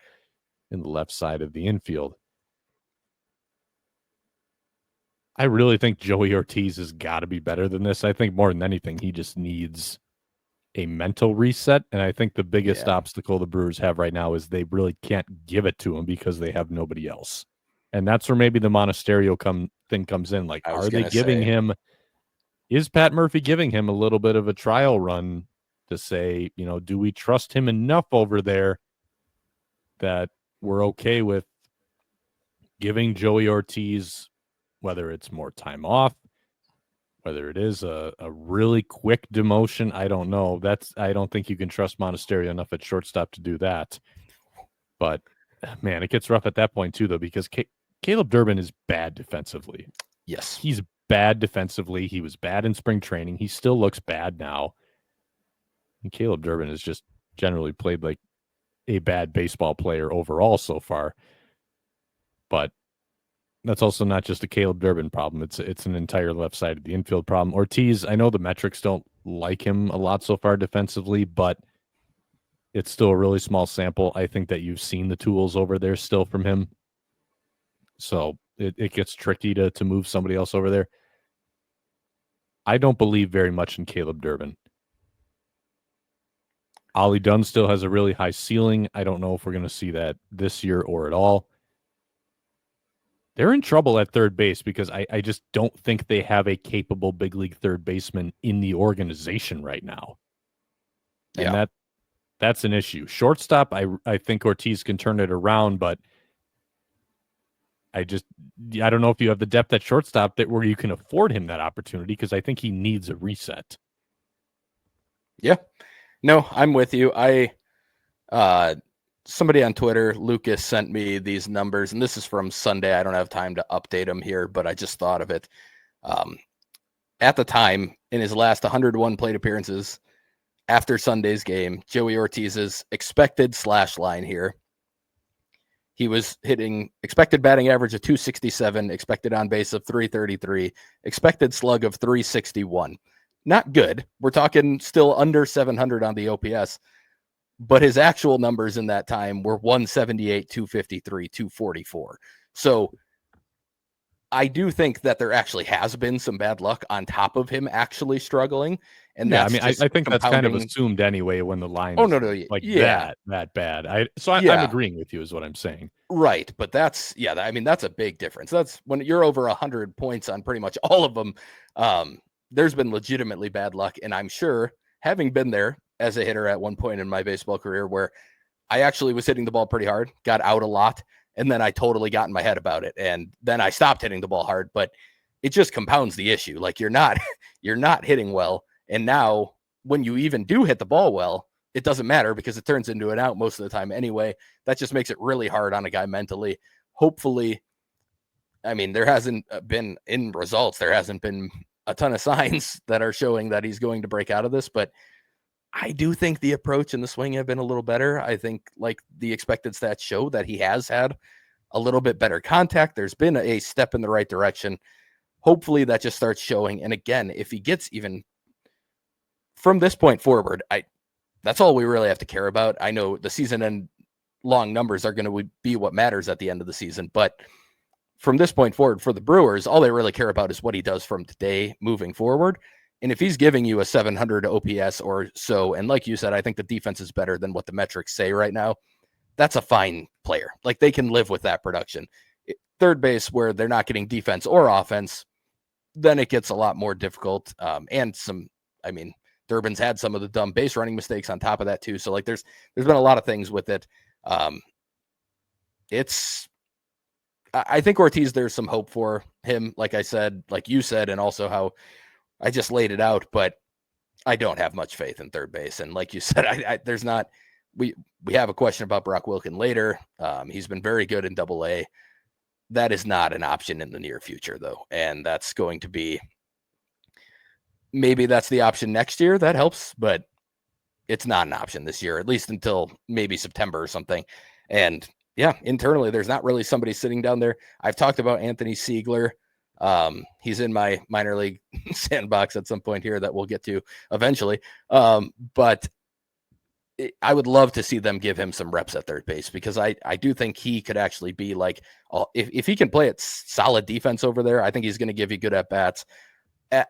in the left side of the infield? I really think Joey Ortiz has got to be better than this. I think more than anything, he just needs a mental reset. And I think the biggest obstacle the Brewers have right now is they really can't give it to him because they have nobody else. And that's where maybe the Monasterio thing comes in. Like, are they giving him, is Pat Murphy giving him a little bit of a trial run to say, do we trust him enough over there that we're okay with giving Joey Ortiz, whether it's more time off, whether it is a really quick demotion, I don't know. I don't think you can trust Monasterio enough at shortstop to do that. But, man, it gets rough at that point, too, though, because Caleb Durbin is bad defensively. Yes. He's bad defensively. He was bad in spring training. He still looks bad now. And Caleb Durbin has just generally played like a bad baseball player overall so far. But that's also not just a Caleb Durbin problem. It's an entire left side of the infield problem. Ortiz, I know the metrics don't like him a lot so far defensively, but it's still a really small sample. I think that you've seen the tools over there still from him. So it gets tricky to move somebody else over there. I don't believe very much in Caleb Durbin. Ollie Dunn still has a really high ceiling. I don't know if we're going to see that this year or at all. They're in trouble at third base because I just don't think they have a capable big league third baseman in the organization right now. And that's an issue. Shortstop, I think Ortiz can turn it around, but I don't know if you have the depth at shortstop where you can afford him that opportunity, because I think he needs a reset. Yeah. No, I'm with you. Somebody on Twitter, Lucas, sent me these numbers, and this is from Sunday. I don't have time to update them here, but I just thought of it. at the time, in his last 101 plate appearances after Sunday's game, Joey Ortiz's expected slash line here, he was hitting expected batting average of 267, expected on base of 333, expected slug of 361. Not good. We're talking still under 700 on the OPS, but his actual numbers in that time were 178, 253, 244. So I do think that there actually has been some bad luck on top of him actually struggling. And yeah, that's I think that's kind of assumed anyway when the line is like that bad. I'm agreeing with you is what I'm saying. Right. But that's a big difference. That's when you're over 100 points on pretty much all of them. There's been legitimately bad luck. And I'm sure, having been there as a hitter at one point in my baseball career where I actually was hitting the ball pretty hard, got out a lot, and then I totally got in my head about it. And then I stopped hitting the ball hard, but it just compounds the issue. Like you're not hitting well. And now when you even do hit the ball well, it doesn't matter because it turns into an out most of the time anyway. That just makes it really hard on a guy mentally. Hopefully, I mean, there hasn't been in results, there hasn't been a ton of signs that are showing that he's going to break out of this, but I do think the approach and the swing have been a little better. I think like the expected stats show that he has had a little bit better contact. There's been a step in the right direction. Hopefully that just starts showing. And again, if he gets even from this point forward, that's all we really have to care about. I know the season and long numbers are going to be what matters at the end of the season, but from this point forward for the Brewers, all they really care about is what he does from today moving forward. And if he's giving you a 700 OPS or so, and like you said, I think the defense is better than what the metrics say right now, that's a fine player. Like they can live with that production. Third base, where they're not getting defense or offense, then it gets a lot more difficult. Durbin's had some of the dumb base running mistakes on top of that too. So like there's been a lot of things with it. I think Ortiz, there's some hope for him, like I said, like you said, and also how I just laid it out, but I don't have much faith in third base. And like you said, there's not, we have a question about Brock Wilken later. He's been very good in Double-A. That is not an option in the near future though. And that's going to be, maybe that's the option next year. That helps, but it's not an option this year, at least until maybe September or something. And yeah, internally, there's not really somebody sitting down there. I've talked about Anthony Siegler. He's in my minor league sandbox at some point here that we'll get to eventually. But I would love to see them give him some reps at third base because I do think he could actually be like, if he can play at solid defense over there, I think he's going to give you good at bats.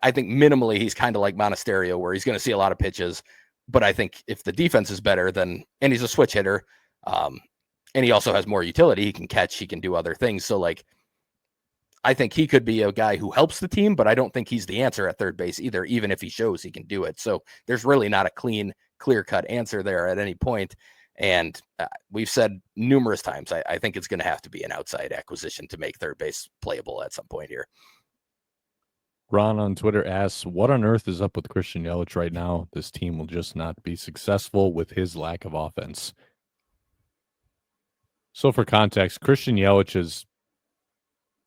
I think minimally he's kind of like Monasterio where he's going to see a lot of pitches, but I think if the defense is better, and he's a switch hitter, and he also has more utility, he can catch, he can do other things. So like, I think he could be a guy who helps the team, but I don't think he's the answer at third base either, even if he shows he can do it. So there's really not a clear-cut answer there at any point. And we've said numerous times, I think it's going to have to be an outside acquisition to make third base playable at some point here. Ron on Twitter asks, what on earth is up with Christian Yelich right now? This team will just not be successful with his lack of offense. So for context, Christian Yelich is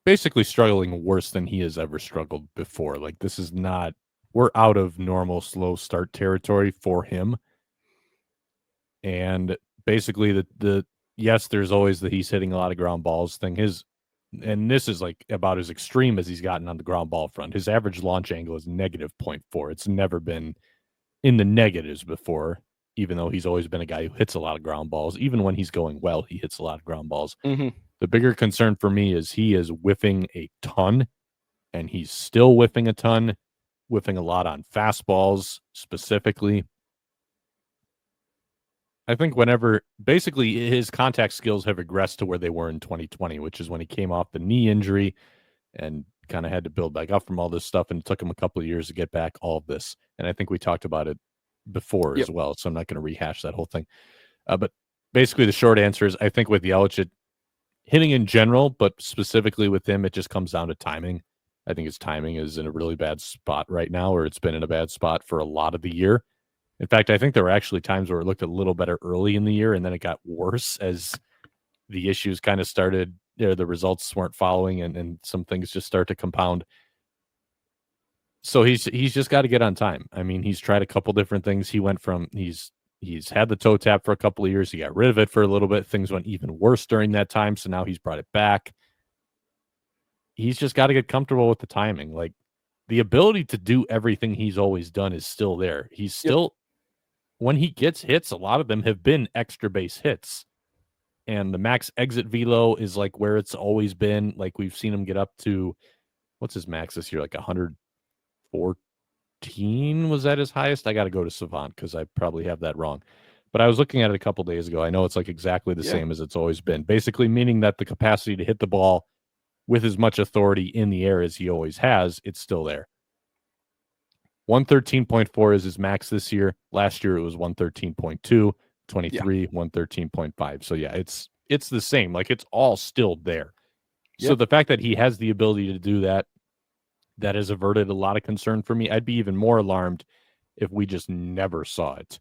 basically struggling worse than he has ever struggled before. Like this is not, we're out of normal slow start territory for him. And basically yes, there's always the he's hitting a lot of ground balls thing. And this is like about as extreme as he's gotten on the ground ball front. His average launch angle is -0.4. It's never been in the negatives before, even though he's always been a guy who hits a lot of ground balls. Even when he's going well, he hits a lot of ground balls. Mm-hmm. The bigger concern for me is he is whiffing a ton, and he's still whiffing a ton, whiffing a lot on fastballs specifically. I think whenever basically his contact skills have regressed to where they were in 2020, which is when he came off the knee injury and kind of had to build back up from all this stuff. And it took him a couple of years to get back all of this. And I think we talked about it before as well. So I'm not going to rehash that whole thing. But basically the short answer is I think with Yelich, hitting in general, but specifically with him, it just comes down to timing. I think his timing is in a really bad spot right now, or it's been in a bad spot for a lot of the year. In fact, I think there were actually times where it looked a little better early in the year, and then it got worse as the issues kind of started. The results weren't following, and some things just start to compound. So he's just got to get on time. I mean, he's tried a couple different things. He went from he's had the toe tap for a couple of years. He got rid of it for a little bit. Things went even worse during that time. So now he's brought it back. He's just got to get comfortable with the timing. Like the ability to do everything he's always done is still there. He's still, when he gets hits, a lot of them have been extra base hits. And the max exit velo is like where it's always been. Like we've seen him get up to, what's his max this year? Like 114 was that his highest? I got to go to Savant because I probably have that wrong. But I was looking at it a couple days ago. I know it's like exactly the same as it's always been. Basically meaning that the capacity to hit the ball with as much authority in the air as he always has, it's still there. 113.4 is his max this year. Last year it was 113.2, 23, 113.5. So yeah, it's the same. Like it's all still there. So the fact that he has the ability to do that, that has averted a lot of concern for me. I'd be even more alarmed if we just never saw it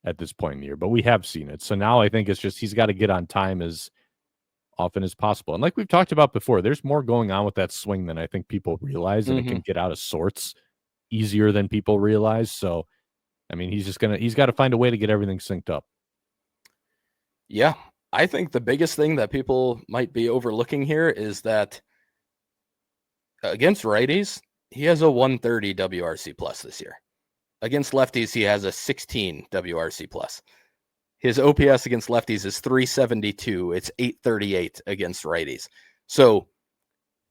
at this point in the year. But we have seen it. So now I think it's just he's got to get on time as often as possible. And like we've talked about before, there's more going on with that swing than I think people realize, and it can get out of sorts easier than people realize. So, I mean, he's got to find a way to get everything synced up. Yeah. I think the biggest thing that people might be overlooking here is that against righties, he has a 130 WRC plus this year. Against lefties, he has a 16 WRC plus. His OPS against lefties is 372. It's 838 against righties. So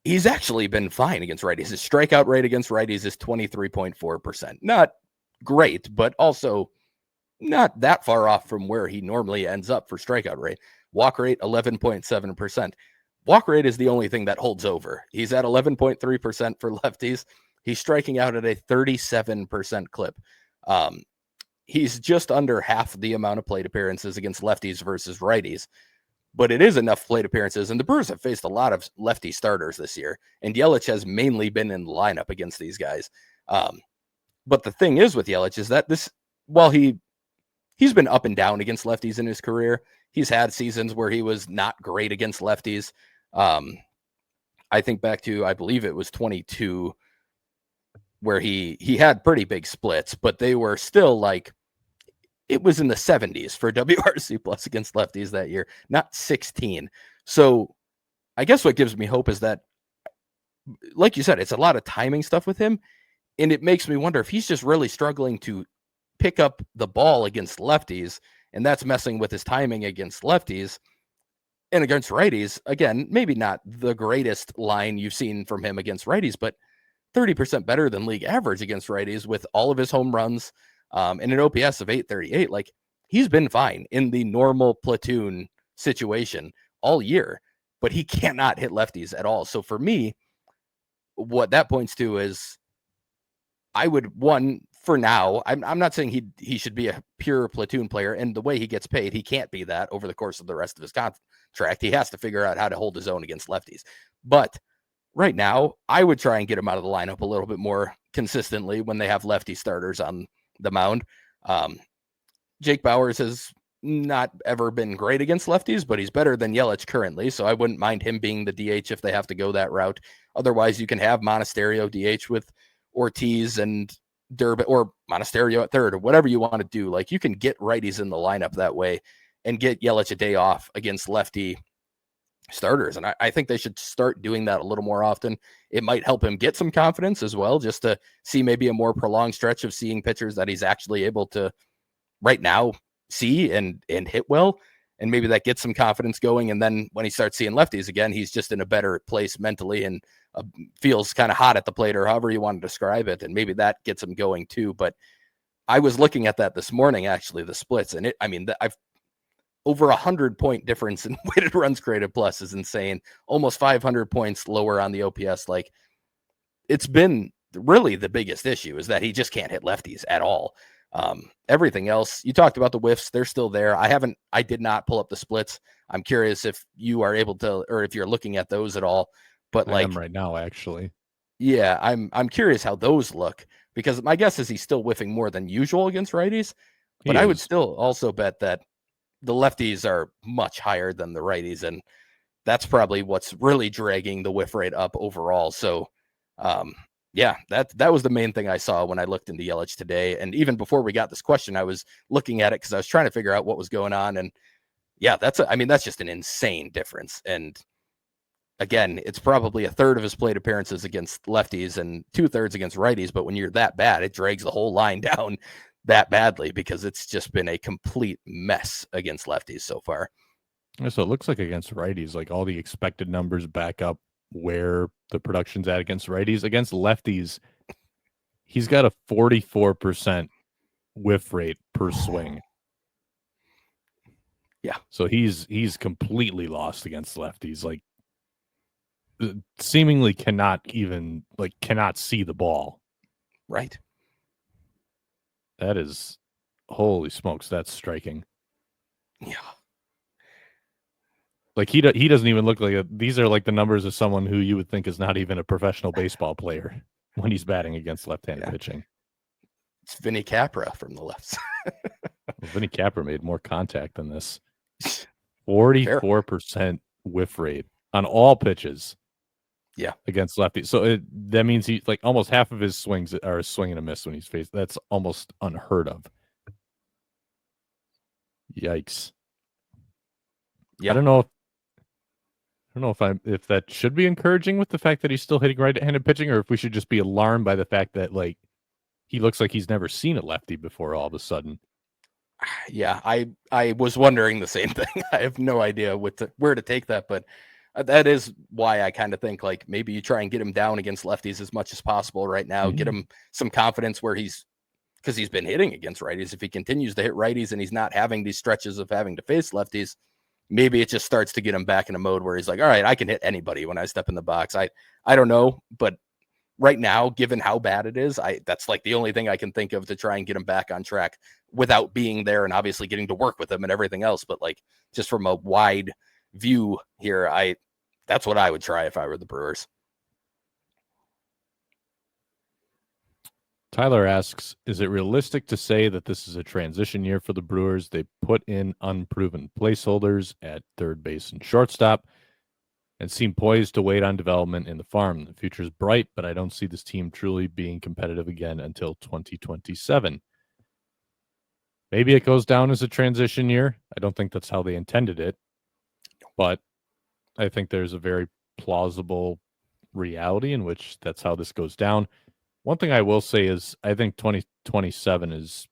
he's actually been fine against righties. His strikeout rate against righties is 23.4%. Not great, but also not that far off from where he normally ends up for strikeout rate. Walk rate, 11.7%. Walk rate is the only thing that holds over. He's at 11.3% for lefties. He's striking out at a 37% clip. He's just under half the amount of plate appearances against lefties versus righties, but it is enough plate appearances. And the Brewers have faced a lot of lefty starters this year, and Yelich has mainly been in the lineup against these guys. But the thing is with Yelich is that while he's been up and down against lefties in his career, he's had seasons where he was not great against lefties. I think back to, I believe it was 22, where he had pretty big splits, but they were still like, it was in the 70s for WRC plus against lefties that year, not 16. So I guess what gives me hope is that, like you said, it's a lot of timing stuff with him. And it makes me wonder if he's just really struggling to pick up the ball against lefties, and that's messing with his timing against lefties. And against righties, again, maybe not the greatest line you've seen from him against righties, but 30% better than league average against righties with all of his home runs and an OPS of 838. Like, he's been fine in the normal platoon situation all year, but he cannot hit lefties at all. So for me, what that points to is I would, for now, I'm not saying he should be a pure platoon player, and the way he gets paid, he can't be that over the course of the rest of his contract. He has to figure out how to hold his own against lefties. But right now, I would try and get him out of the lineup a little bit more consistently when they have lefty starters on the mound. Jake Bauers has not ever been great against lefties, but he's better than Yelich currently, so I wouldn't mind him being the DH if they have to go that route. Otherwise, you can have Monasterio DH with Ortiz and Durbin, or Monasterio at third, or whatever you want to do. Like, you can get righties in the lineup that way and get Yelich a day off against lefty starters. And I think they should start doing that a little more often. It might help him get some confidence as well, just to see maybe a more prolonged stretch of seeing pitchers that he's actually able to right now see and hit well. And maybe that gets some confidence going. And then when he starts seeing lefties again, he's just in a better place mentally and feels kind of hot at the plate, or however you want to describe it. And maybe that gets him going too. But I was looking at that this morning, actually, the splits. And I've over 100-point difference in weighted runs created plus is insane. Almost 500 points lower on the OPS. Like, it's been really the biggest issue is that he just can't hit lefties at all. Everything else, you talked about the whiffs, they're still there. I did not pull up the splits. I'm curious if you are able to, or if you're looking at those at all. But I am right now, actually. Yeah, I'm curious how those look, because my guess is he's still whiffing more than usual against righties. But I would still also bet that the lefties are much higher than the righties, and that's probably what's really dragging the whiff rate up overall. So Yeah, that was the main thing I saw when I looked into Yelich today. And even before we got this question, I was looking at it because I was trying to figure out what was going on. And yeah, that's just an insane difference. And again, it's probably a third of his plate appearances against lefties and 2/3 against righties. But when you're that bad, it drags the whole line down that badly because it's just been a complete mess against lefties so far. So it looks like against righties, like all the expected numbers back up where the production's at against righties. Against lefties, he's got a 44% whiff rate per swing. Yeah. So he's completely lost against lefties. Like seemingly cannot see the ball. Right. That is, holy smokes, that's striking. Yeah. Like he doesn't even look like these are like the numbers of someone who you would think is not even a professional baseball player when he's batting against left-handed pitching. It's Vinny Capra from the left. Well, Vinny Capra made more contact than this. 44% whiff rate on all pitches. Yeah. Against lefties. So that means he like almost half of his swings are a swing and a miss when he's faced. That's almost unheard of. Yikes. Yeah. I don't know if that should be encouraging with the fact that he's still hitting right-handed pitching, or if we should just be alarmed by the fact that like he looks like he's never seen a lefty before all of a sudden. Yeah, I was wondering the same thing. I have no idea where to take that, but that is why I kind of think like maybe you try and get him down against lefties as much as possible right now. Get him some confidence where because he's been hitting against righties. If he continues to hit righties and he's not having these stretches of having to face lefties, maybe it just starts to get him back in a mode where he's like, all right, I can hit anybody when I step in the box. I don't know, but right now, given how bad it is, that's like the only thing I can think of to try and get him back on track without being there and obviously getting to work with him and everything else. But like just from a wide view here, that's what I would try if I were the Brewers. Tyler asks, is it realistic to say that this is a transition year for the Brewers? They put in unproven placeholders at third base and shortstop and seem poised to wait on development in the farm. The future is bright, but I don't see this team truly being competitive again until 2027. Maybe it goes down as a transition year. I don't think that's how they intended it, but I think there's a very plausible reality in which that's how this goes down. One thing I will say is I think 2027 is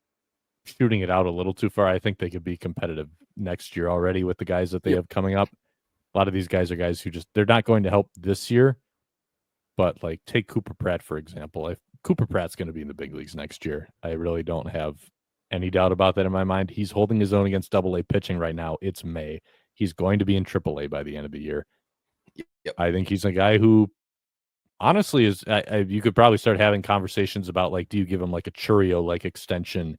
shooting it out a little too far. I think they could be competitive next year already with the guys that they have coming up. A lot of these guys are guys who they're not going to help this year, but like take Cooper Pratt, for example. If Cooper Pratt's going to be in the big leagues next year, I really don't have any doubt about that in my mind. He's holding his own against Double-A pitching right now. It's May. He's going to be in Triple-A by the end of the year. Yep. I think he's a guy who honestly is you could probably start having conversations about like, do you give him like a Churio like extension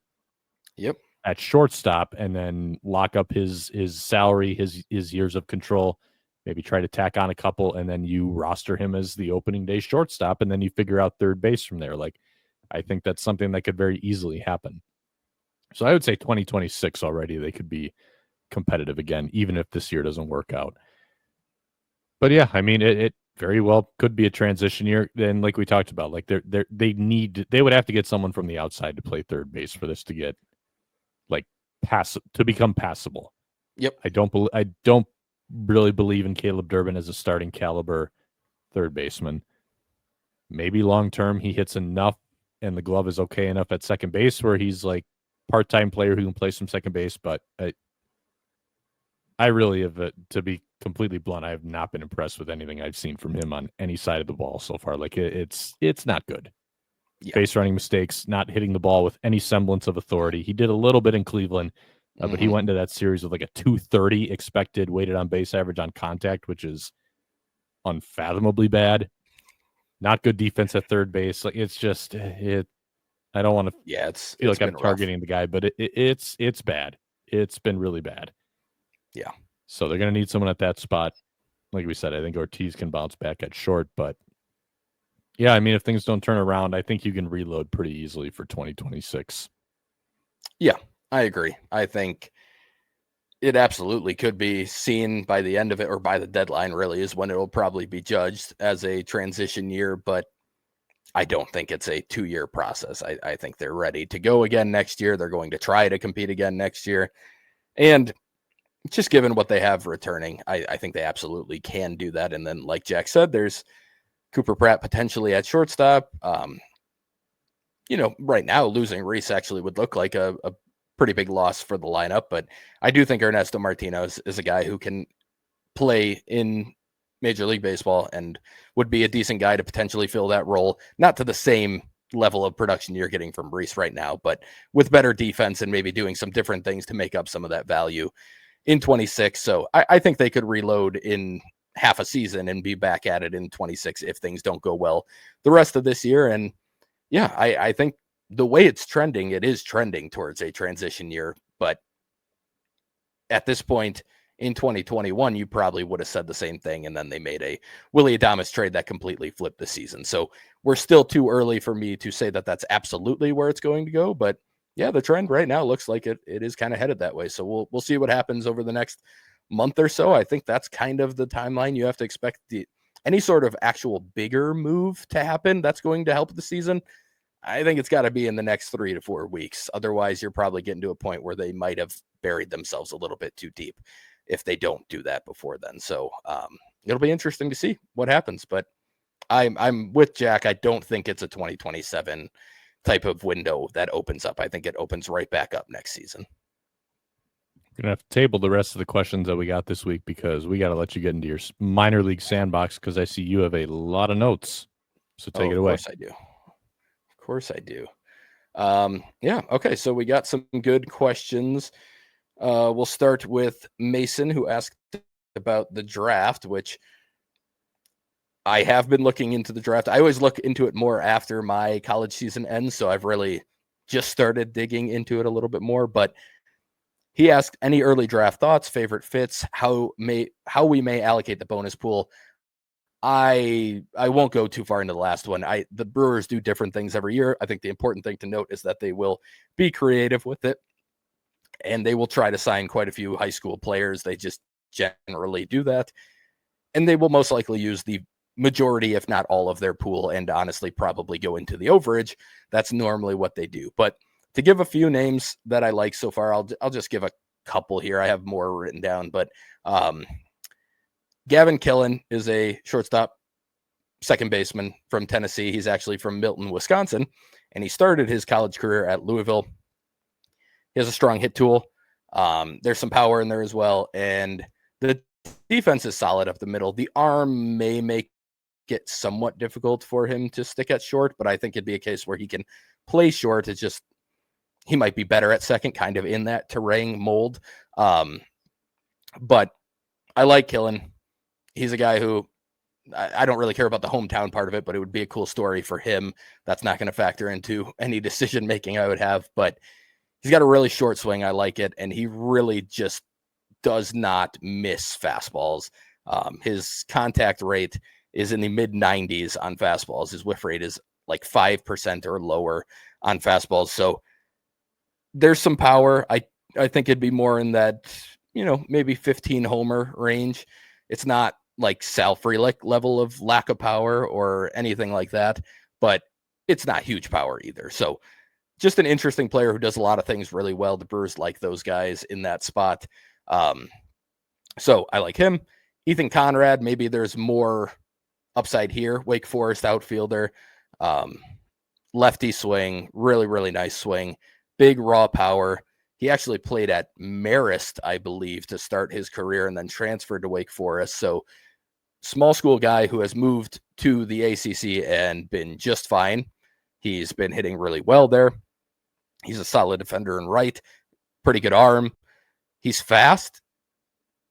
at shortstop and then lock up his salary, his years of control, maybe try to tack on a couple, and then you roster him as the opening day shortstop, and then you figure out third base from there. Like, I think that's something that could very easily happen. So I would say 2026 already, they could be competitive again, even if this year doesn't work out. But yeah, I mean, it very well could be a transition year. And like we talked about, like they would have to get someone from the outside to play third base for this to get like to become passable. Yep. I don't really believe in Caleb Durbin as a starting caliber third baseman. Maybe long term he hits enough and the glove is okay enough at second base where he's like part-time player who can play some second base, but I really have, to be completely blunt, I have not been impressed with anything I've seen from him on any side of the ball so far. Like it's not good. Yeah. Base running mistakes, not hitting the ball with any semblance of authority. He did a little bit in Cleveland, but he went into that series with like a 230 expected weighted on base average on contact, which is unfathomably bad. Not good defense at third base. Like it's just I don't want to feel like I'm targeting the guy, but it's bad. It's been really bad. Yeah. So they're going to need someone at that spot. Like we said, I think Ortiz can bounce back at short, but yeah, I mean, if things don't turn around, I think you can reload pretty easily for 2026. Yeah, I agree. I think it absolutely could be seen by the end of it, or by the deadline really is when it will probably be judged as a transition year. But I don't think it's a 2-year process. I think they're ready to go again next year. They're going to try to compete again next year. And just given what they have returning, I think they absolutely can do that. And then, like Jack said, there's Cooper Pratt potentially at shortstop. Right now, losing Reese actually would look like a pretty big loss for the lineup. But I do think Ernesto Martinez is a guy who can play in Major League Baseball and would be a decent guy to potentially fill that role, not to the same level of production you're getting from Reese right now, but with better defense and maybe doing some different things to make up some of that value in 26. So I think they could reload in half a season and be back at it in 26 if things don't go well the rest of this year. And yeah, I think the way it's trending, it is trending towards a transition year. But at this point, in 2021, you probably would have said the same thing, and then they made a Willy Adames trade that completely flipped the season. So we're still too early for me to say that that's absolutely where it's going to go. But yeah, the trend right now looks like it is kind of headed that way. So we'll see what happens over the next month or so. I think that's kind of the timeline you have to expect any sort of actual bigger move to happen that's going to help the season. I think it's got to be in the next 3 to 4 weeks. Otherwise, you're probably getting to a point where they might have buried themselves a little bit too deep if they don't do that before then. So it'll be interesting to see what happens. But I'm with Jack. I don't think it's a 2027 type of window that opens up. I think it opens right back up next season. We're going to have to table the rest of the questions that we got this week because we got to let you get into your minor league sandbox because I see you have a lot of notes. So take it away. Of course I do. Yeah. Okay. So we got some good questions. We'll start with Mason, who asked about the draft, which I have been looking into the draft. I always look into it more after my college season ends, so I've really just started digging into it a little bit more. But he asked any early draft thoughts, favorite fits, how we may allocate the bonus pool. I won't go too far into the last one. The Brewers do different things every year. I think the important thing to note is that they will be creative with it, and they will try to sign quite a few high school players. They just generally do that, and they will most likely use the majority, if not all, of their pool, and honestly probably go into the overage. That's normally what they do. But to give a few names that I like so far, I'll just give a couple here. I have more written down, but Gavin Killen is a shortstop, second baseman from Tennessee. He's actually from Milton, Wisconsin, and he started his college career at Louisville. He has a strong hit tool. There's some power in there as well, and the defense is solid up the middle. The arm may make it somewhat difficult for him to stick at short, but I think it'd be a case where he can play short. It's just he might be better at second, kind of in that Terang mold. But I like Killen. He's a guy who I don't really care about the hometown part of it, but it would be a cool story for him. That's not going to factor into any decision making I would have, but he's got a really short swing. I like it, and he really just does not miss fastballs. His contact rate is in the mid 90s on fastballs. His whiff rate is like 5% or lower on fastballs. So there's some power. I think it'd be more in that, maybe 15 homer range. It's not like Sal Frelick level of lack of power or anything like that, but it's not huge power either. So just an interesting player who does a lot of things really well. The Brewers like those guys in that spot. So I like him. Ethan Conrad, maybe there's more upside here. Wake Forest outfielder, lefty swing, really, really nice swing, big raw power. He actually played at Marist, I believe, to start his career and then transferred to Wake Forest. So small school guy who has moved to the ACC and been just fine. He's been hitting really well there. He's a solid defender in right, pretty good arm. He's fast,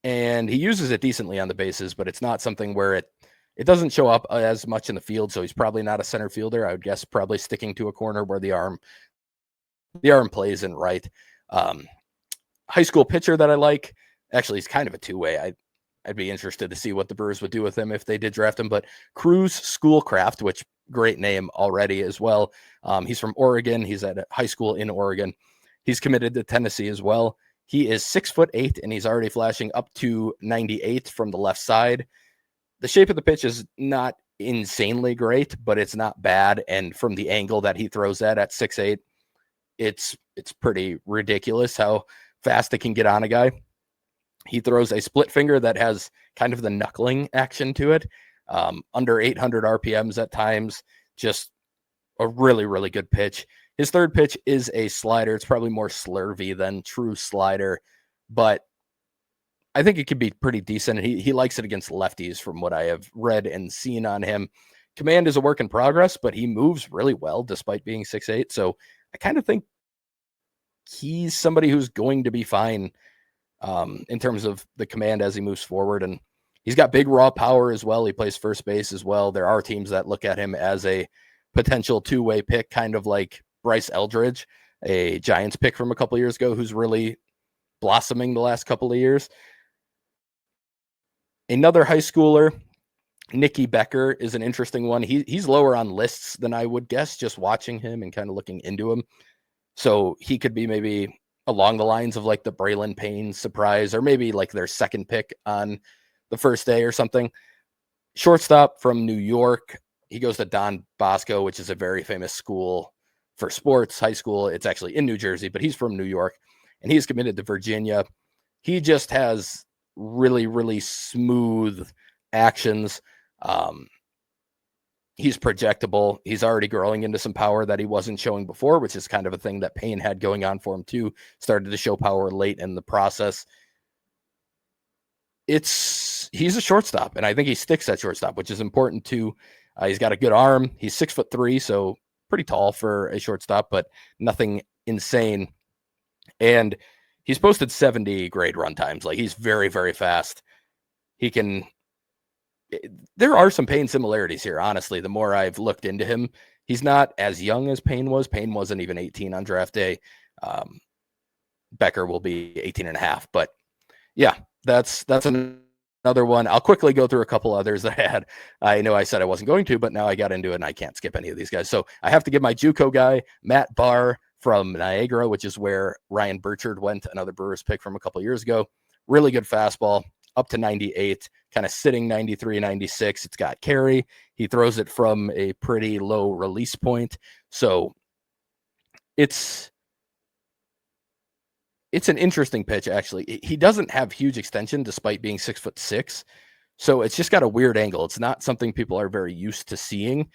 and he uses it decently on the bases, but it's not something where it doesn't show up as much in the field, so he's probably not a center fielder. I would guess probably sticking to a corner where the arm plays in right. High school pitcher that I like, actually he's kind of a two-way. I'd be interested to see what the Brewers would do with him if they did draft him, but Cruz Schoolcraft, which great name already as well. He's from Oregon. He's at a high school in Oregon. He's committed to Tennessee as well. He is 6'8", and he's already flashing up to 98 from the left side. The shape of the pitch is not insanely great, but it's not bad. And from the angle that he throws at 6'8", it's pretty ridiculous how fast it can get on a guy. He throws a split finger that has kind of the knuckling action to it, under 800 RPMs at times, just a really, really good pitch. His third pitch is a slider. It's probably more slurvy than true slider, but I think it could be pretty decent. He likes it against lefties from what I have read and seen on him. Command is a work in progress, but he moves really well despite being 6'8". So I kind of think he's somebody who's going to be fine in terms of the command as he moves forward. And he's got big raw power as well. He plays first base as well. There are teams that look at him as a potential two-way pick, kind of like Bryce Eldridge, a Giants pick from a couple of years ago, who's really blossoming the last couple of years. Another high schooler, Nicky Becker, is an interesting one. He's lower on lists than I would guess, just watching him and kind of looking into him. So he could be maybe along the lines of like the Braylon Payne surprise, or maybe like their second pick on the first day or something. Shortstop from New York. He goes to Don Bosco, which is a very famous school for sports, high school. It's actually in New Jersey, but he's from New York, and he's committed to Virginia. He just has really, really smooth actions. He's projectable. He's already growing into some power that he wasn't showing before, which is kind of a thing that Payne had going on for him too. Started to show power late in the process. He's a shortstop, and I think he sticks at shortstop, which is important too. He's got a good arm. He's 6'3", so pretty tall for a shortstop, but nothing insane. And he's posted 70 grade run times. Like, he's very, very fast. There are some Payne similarities here, honestly. The more I've looked into him, he's not as young as Payne was. Payne wasn't even 18 on draft day. Becker will be 18 and a half. But yeah, that's another one. I'll quickly go through a couple others that I had. I know I said I wasn't going to, but now I got into it and I can't skip any of these guys. So I have to give my JUCO guy, Matt Barr from Niagara, which is where Ryan Burchard went, another Brewers pick from a couple years ago. Really good fastball, up to 98, kind of sitting 93, 96. It's got carry. He throws it from a pretty low release point. So it's an interesting pitch, actually. He doesn't have huge extension despite being 6'6". So it's just got a weird angle. It's not something people are very used to seeing.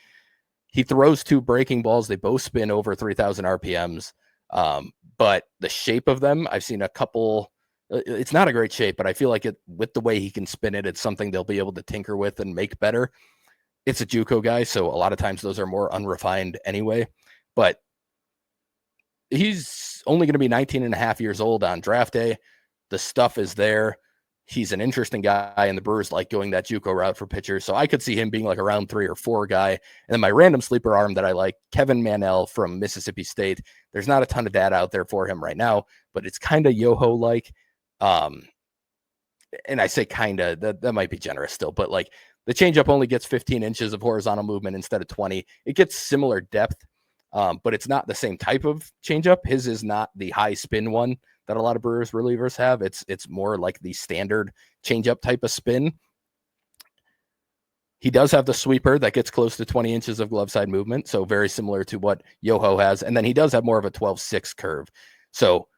He throws two breaking balls. They both spin over 3,000 RPMs. But the shape of them, I've seen a couple. It's not a great shape, but I feel like with the way he can spin it, it's something they'll be able to tinker with and make better. It's a JUCO guy, so a lot of times those are more unrefined anyway. But he's only going to be 19 and a half years old on draft day. The stuff is there. He's an interesting guy, and the Brewers like going that JUCO route for pitchers. So I could see him being like a round 3 or 4 guy. And then my random sleeper arm that I like, Kevin Manel from Mississippi State. There's not a ton of data out there for him right now, but it's kind of Yoho-like. And I say kind of, that might be generous still, but like the changeup only gets 15 inches of horizontal movement instead of 20. It gets similar depth, but it's not the same type of changeup. His is not the high spin one that a lot of Brewers relievers have. It's more like the standard changeup type of spin. He does have the sweeper that gets close to 20 inches of glove side movement, so very similar to what Yoho has. And then he does have more of a 12-6 curve. So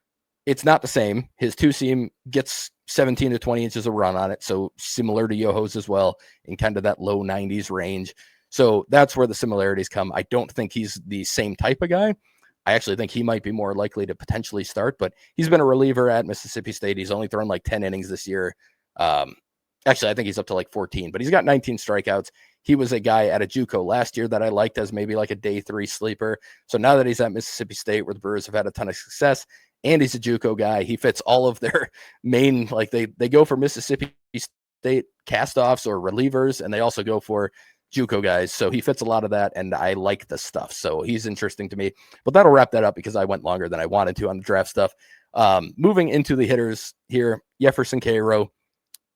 it's not the same. His two-seam gets 17 to 20 inches of run on it, so similar to Yoho's as well, in kind of that low 90s range. So that's where the similarities come. I don't think he's the same type of guy. I actually think he might be more likely to potentially start, but he's been a reliever at Mississippi State. He's only thrown like 10 innings this year. Actually, I think he's up to like 14, but he's got 19 strikeouts. He was a guy at a JUCO last year that I liked as maybe like a day 3 sleeper. So now that he's at Mississippi State, where the Brewers have had a ton of success, and he's a JUCO guy, he fits all of their main, like they go for Mississippi State castoffs or relievers, and they also go for JUCO guys. So he fits a lot of that, and I like the stuff. So he's interesting to me. But that'll wrap that up because I went longer than I wanted to on the draft stuff. Moving into the hitters here, Jefferson Cairo.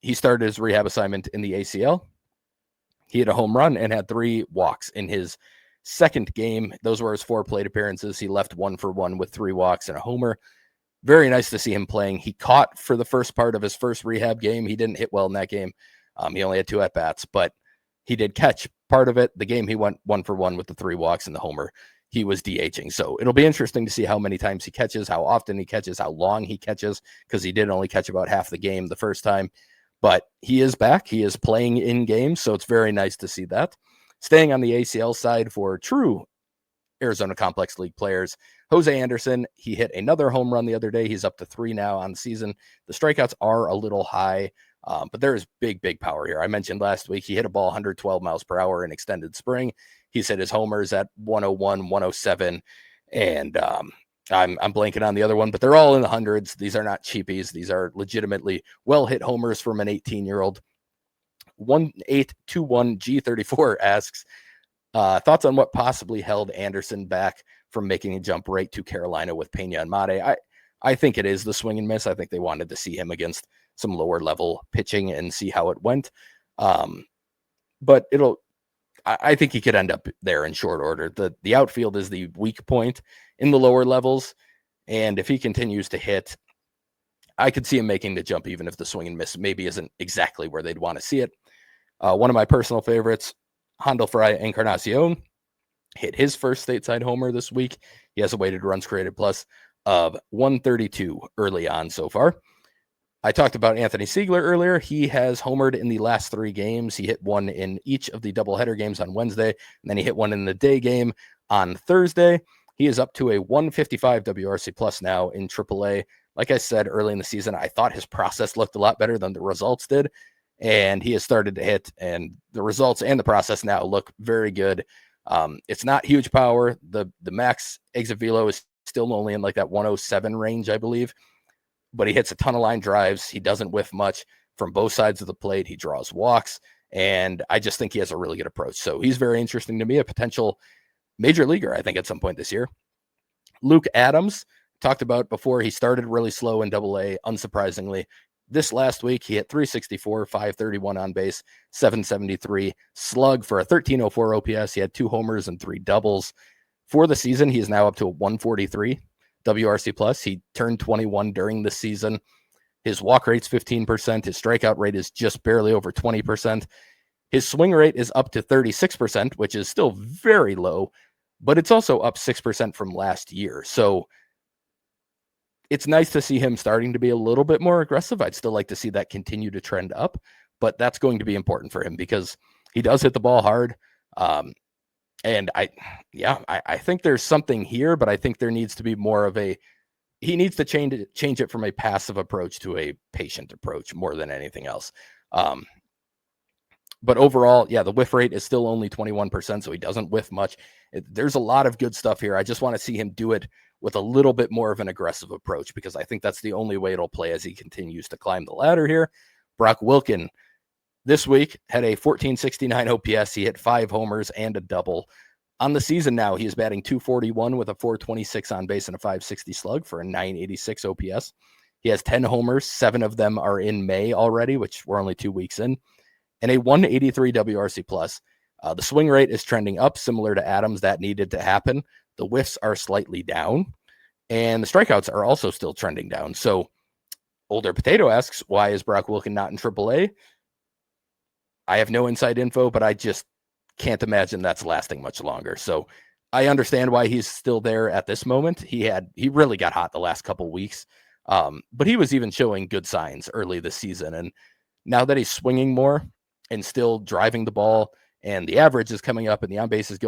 He started his rehab assignment in the ACL. He hit a home run and had 3 walks in his second game. Those were his 4 plate appearances. He left 1 for 1 with 3 walks and a homer. Very nice to see him playing. He caught for the first part of his first rehab game. He didn't hit well in that game. He only had 2 at-bats, but he did catch part of it. The game he went 1-for-1 with the 3 walks and the homer, he was DHing. So it'll be interesting to see how many times he catches, how often he catches, how long he catches, because he did only catch about half the game the first time. But he is back. He is playing in games, so it's very nice to see that. Staying on the ACL side for true Arizona Complex League players, Jose Anderson, he hit another home run the other day. He's up to 3 now on the season. The strikeouts are a little high, but there is big power here. I mentioned last week he hit a ball 112 miles per hour in extended spring. He's hit his homers at 101, 107, and I'm blanking on the other one, but they're all in the hundreds. These are not cheapies. These are legitimately well-hit homers from an 18-year-old. 1821 G34 asks, thoughts on what possibly held Anderson back from making a jump right to Carolina with Pena and Mate? I think it is the swing and miss. I think they wanted to see him against some lower level pitching and see how it went. But I think he could end up there in short order. The outfield is the weak point in the lower levels. And if he continues to hit, I could see him making the jump, even if the swing and miss maybe isn't exactly where they'd want to see it. One of my personal favorites, Handel Fry Encarnacion, hit his first stateside homer this week. He has a weighted runs created plus of 132 early on so far. I talked about Anthony Siegler earlier. He has homered in the last 3 games. He hit one in each of the doubleheader games on Wednesday, and then he hit one in the day game on Thursday. He is up to a 155 WRC plus now in AAA. Like I said early in the season, I thought his process looked a lot better than the results did, and he has started to hit, and the results and the process now look very good. It's not huge power. The max exit velo is still only in like that 107 range, I believe, but he hits a ton of line drives. He doesn't whiff much from both sides of the plate. He draws walks, and I just think he has a really good approach. So he's very interesting to me, a potential major leaguer, I think, at some point this year. Luke Adams, talked about before, he started really slow in AA, unsurprisingly. This last week, he hit 364, 531 on base, 773 slug for a 1304 OPS. He had 2 homers and 3 doubles. For the season, he is now up to a 143 WRC plus. He turned 21 during the season. His walk rate's 15%. His strikeout rate is just barely over 20%. His swing rate is up to 36%, which is still very low, but it's also up 6% from last year. So it's nice to see him starting to be a little bit more aggressive. I'd still like to see that continue to trend up, but that's going to be important for him because he does hit the ball hard. And I think there's something here, but I think there needs to be more of he needs to change it from a passive approach to a patient approach more than anything else. But overall, the whiff rate is still only 21%, so he doesn't whiff much. There's a lot of good stuff here. I just want to see him do it with a little bit more of an aggressive approach because I think that's the only way it'll play as he continues to climb the ladder here. Brock Wilken this week had a 1469 OPS. He hit 5 homers and a double. On the season now, he is batting .241 with a 426 on base and a 560 slug for a 986 OPS. He has 10 homers. 7 of them are in May already, which we're only 2 weeks in, and a 183 WRC plus. The swing rate is trending up, similar to Adams. That needed to happen. The whiffs are slightly down, and the strikeouts are also still trending down. So Older Potato asks, why is Brock Wilken not in AAA? I have no inside info, but I just can't imagine that's lasting much longer. So I understand why he's still there at this moment. He really got hot the last couple weeks, but he was even showing good signs early this season. And now that he's swinging more and still driving the ball, and the average is coming up and the on base is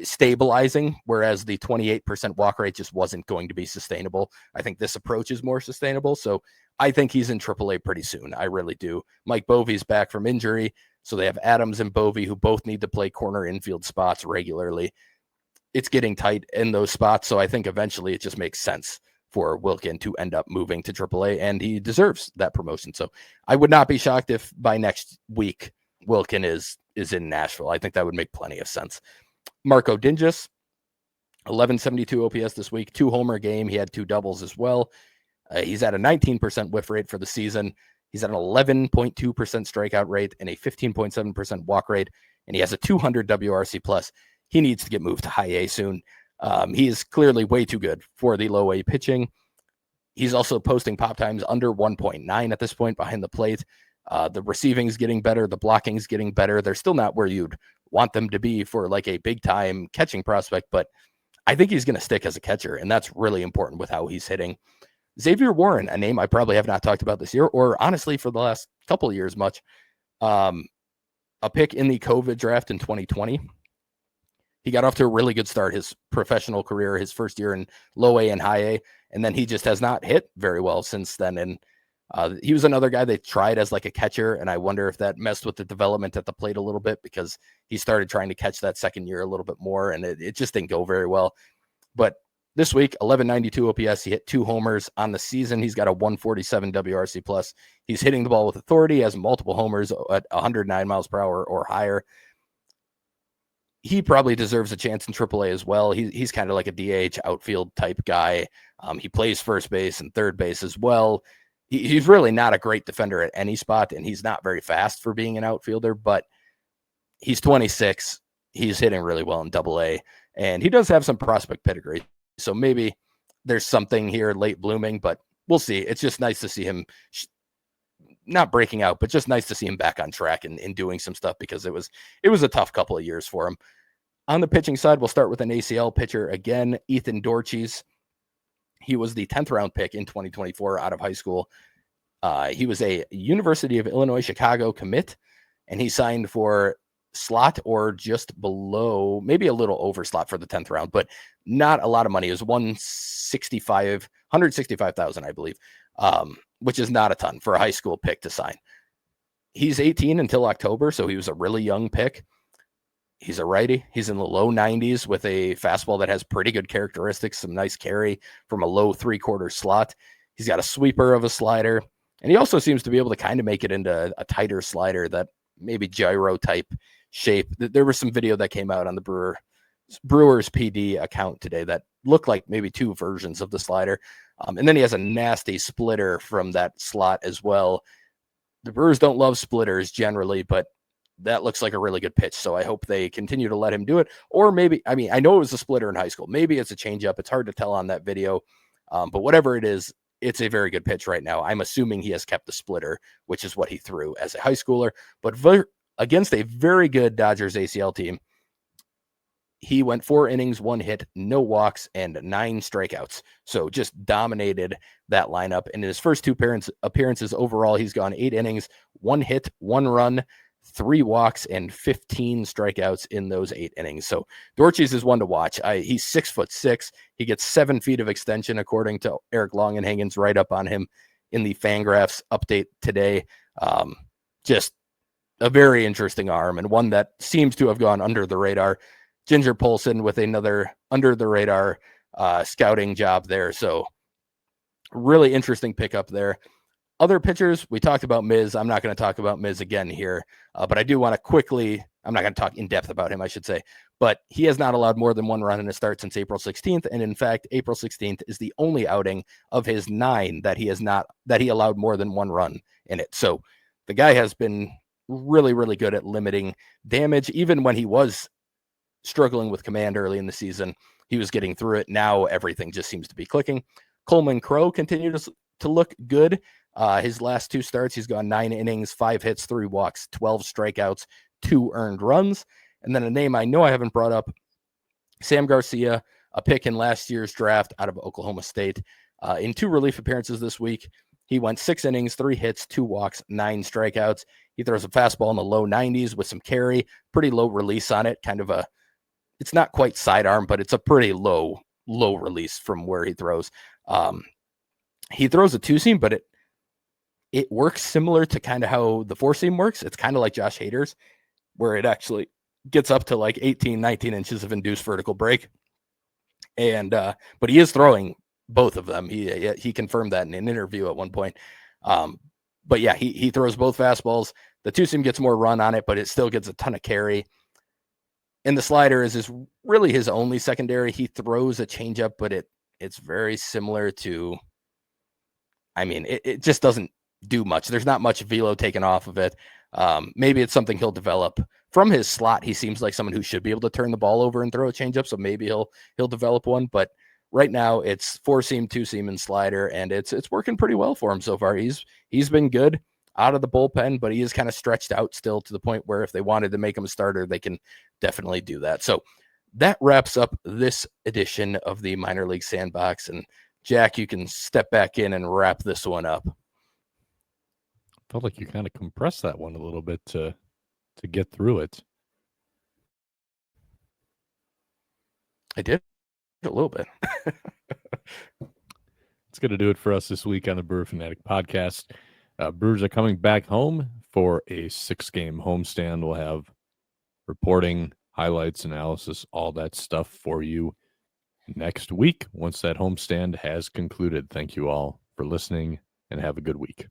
stabilizing, whereas the 28% walk rate just wasn't going to be sustainable. I think this approach is more sustainable. So I think he's in AAA pretty soon. I really do. Mike Bovey's back from injury. So they have Adams and Bovey, who both need to play corner infield spots regularly. It's getting tight in those spots. So I think eventually it just makes sense for Wilken to end up moving to AAA, and he deserves that promotion. So I would not be shocked if by next week Wilken is in Nashville. I think that would make plenty of sense. Marco Dingus, 1172 OPS this week, 2 homer game. He had 2 doubles as well. He's at a 19% whiff rate for the season. He's at an 11.2% strikeout rate and a 15.7% walk rate, and he has a 200 WRC plus. He needs to get moved to high A soon. He is clearly way too good for the low A pitching. He's also posting pop times under 1.9 at this point behind the plate. The receiving's getting better. The blocking's getting better. They're still not where you'd want them to be for like a big time catching prospect, but I think he's going to stick as a catcher, and that's really important with how he's hitting. Xavier Warren, a name I probably have not talked about this year, or honestly for the last couple of years much. A pick in the COVID draft in 2020. He got off to a really good start, his professional career, his first year in low A and high A, and then he just has not hit very well since then. And he was another guy they tried as like a catcher, and I wonder if that messed with the development at the plate a little bit because he started trying to catch that second year a little bit more, and it just didn't go very well. But this week, 1192 OPS, he hit 2 homers on the season. He's got a 147 WRC plus. He's hitting the ball with authority, has multiple homers at 109 miles per hour or higher. He probably deserves a chance in AAA as well. He's kind of like a DH outfield type guy. He plays first base and third base as well. He's really not a great defender at any spot, and he's not very fast for being an outfielder, but he's 26. He's hitting really well in AA, and he does have some prospect pedigree. So maybe there's something here late blooming, but we'll see. It's just nice to see him not breaking out, but just nice to see him back on track and doing some stuff because it was a tough couple of years for him. On the pitching side, we'll start with an ACL pitcher again, Ethan Dorches. He was the 10th round pick in 2024 out of high school. He was a University of Illinois Chicago commit, and he signed for slot or just below, maybe a little over slot for the 10th round, but not a lot of money. It was 165,000, I believe, which is not a ton for a high school pick to sign. He's 18 until October, so he was a really young pick. He's a righty. He's in the low 90s with a fastball that has pretty good characteristics, some nice carry from a low 3/4 slot. He's got a sweeper of a slider, and he also seems to be able to kind of make it into a tighter slider, that maybe gyro type shape. There was some video that came out on the Brewers PD account today that looked like maybe 2 versions of the slider. And then he has a nasty splitter from that slot as well. The Brewers don't love splitters generally, but that looks like a really good pitch. So I hope they continue to let him do it. Or maybe, I mean, I know it was a splitter in high school. Maybe it's a changeup. It's hard to tell on that video. But whatever it is, it's a very good pitch right now. I'm assuming he has kept the splitter, which is what he threw as a high schooler. But against a very good Dodgers ACL team, he went 4 innings, 1 hit, no walks, and 9 strikeouts. So just dominated that lineup. And in his first 2 appearances overall, he's gone 8 innings, 1 hit, 1 run, 3 walks, and 15 strikeouts in those 8 innings. So Dorches is one to watch. He's 6'6". He gets 7 feet of extension, according to Eric Longenhagen's write-up on him in the Fangraphs update today. Just a very interesting arm, and one that seems to have gone under the radar. Ginger Polson with another under the radar scouting job there. So really interesting pickup there. Other pitchers, we talked about Miz. I'm not going to talk about Miz again here, but I do want to quickly, I'm not going to talk in depth about him, I should say, but he has not allowed more than 1 run in a start since April 16th. And in fact, April 16th is the only outing of his 9 that he allowed more than 1 run in it. So the guy has been really, really good at limiting damage. Even when he was struggling with command early in the season, he was getting through it. Now everything just seems to be clicking. Coleman Crow continues to look good. His last 2 starts, he's gone 9 innings, 5 hits, 3 walks, 12 strikeouts, 2 earned runs. And then a name I know I haven't brought up, Sam Garcia, a pick in last year's draft out of Oklahoma State. In 2 relief appearances this week, he went 6 innings, 3 hits, 2 walks, 9 strikeouts. He throws a fastball in the low 90s with some carry, pretty low release on it, kind of it's not quite sidearm, but it's a pretty low release from where he throws. He throws a 2-seam, but it works similar to kind of how the 4-seam works. It's kind of like Josh Hader's, where it actually gets up to like 18, 19 inches of induced vertical break. And but he is throwing both of them. He confirmed that in an interview at one point. But yeah, he throws both fastballs. The 2-seam gets more run on it, but it still gets a ton of carry. And the slider is really his only secondary. He throws a changeup, but it's very similar to, I mean, it just doesn't do much. There's not much velo taken off of it. Maybe it's something he'll develop. From his slot, he seems like someone who should be able to turn the ball over and throw a changeup, so maybe he'll develop one. But right now, it's 4-seam, 2-seam, and slider, and it's working pretty well for him so far. He's been good. out of the bullpen, but he is kind of stretched out still to the point where if they wanted to make him a starter, they can definitely do that. So that wraps up this edition of the Minor League Sandbox. And Jack, you can step back in and wrap this one up. Felt like you kind of compressed that one a little bit to get through it. I did a little bit. It's going to do it for us this week on the Brewer Fanatic podcast. Brewers are coming back home for a 6-game homestand. We'll have reporting, highlights, analysis, all that stuff for you next week once that homestand has concluded. Thank you all for listening and have a good week.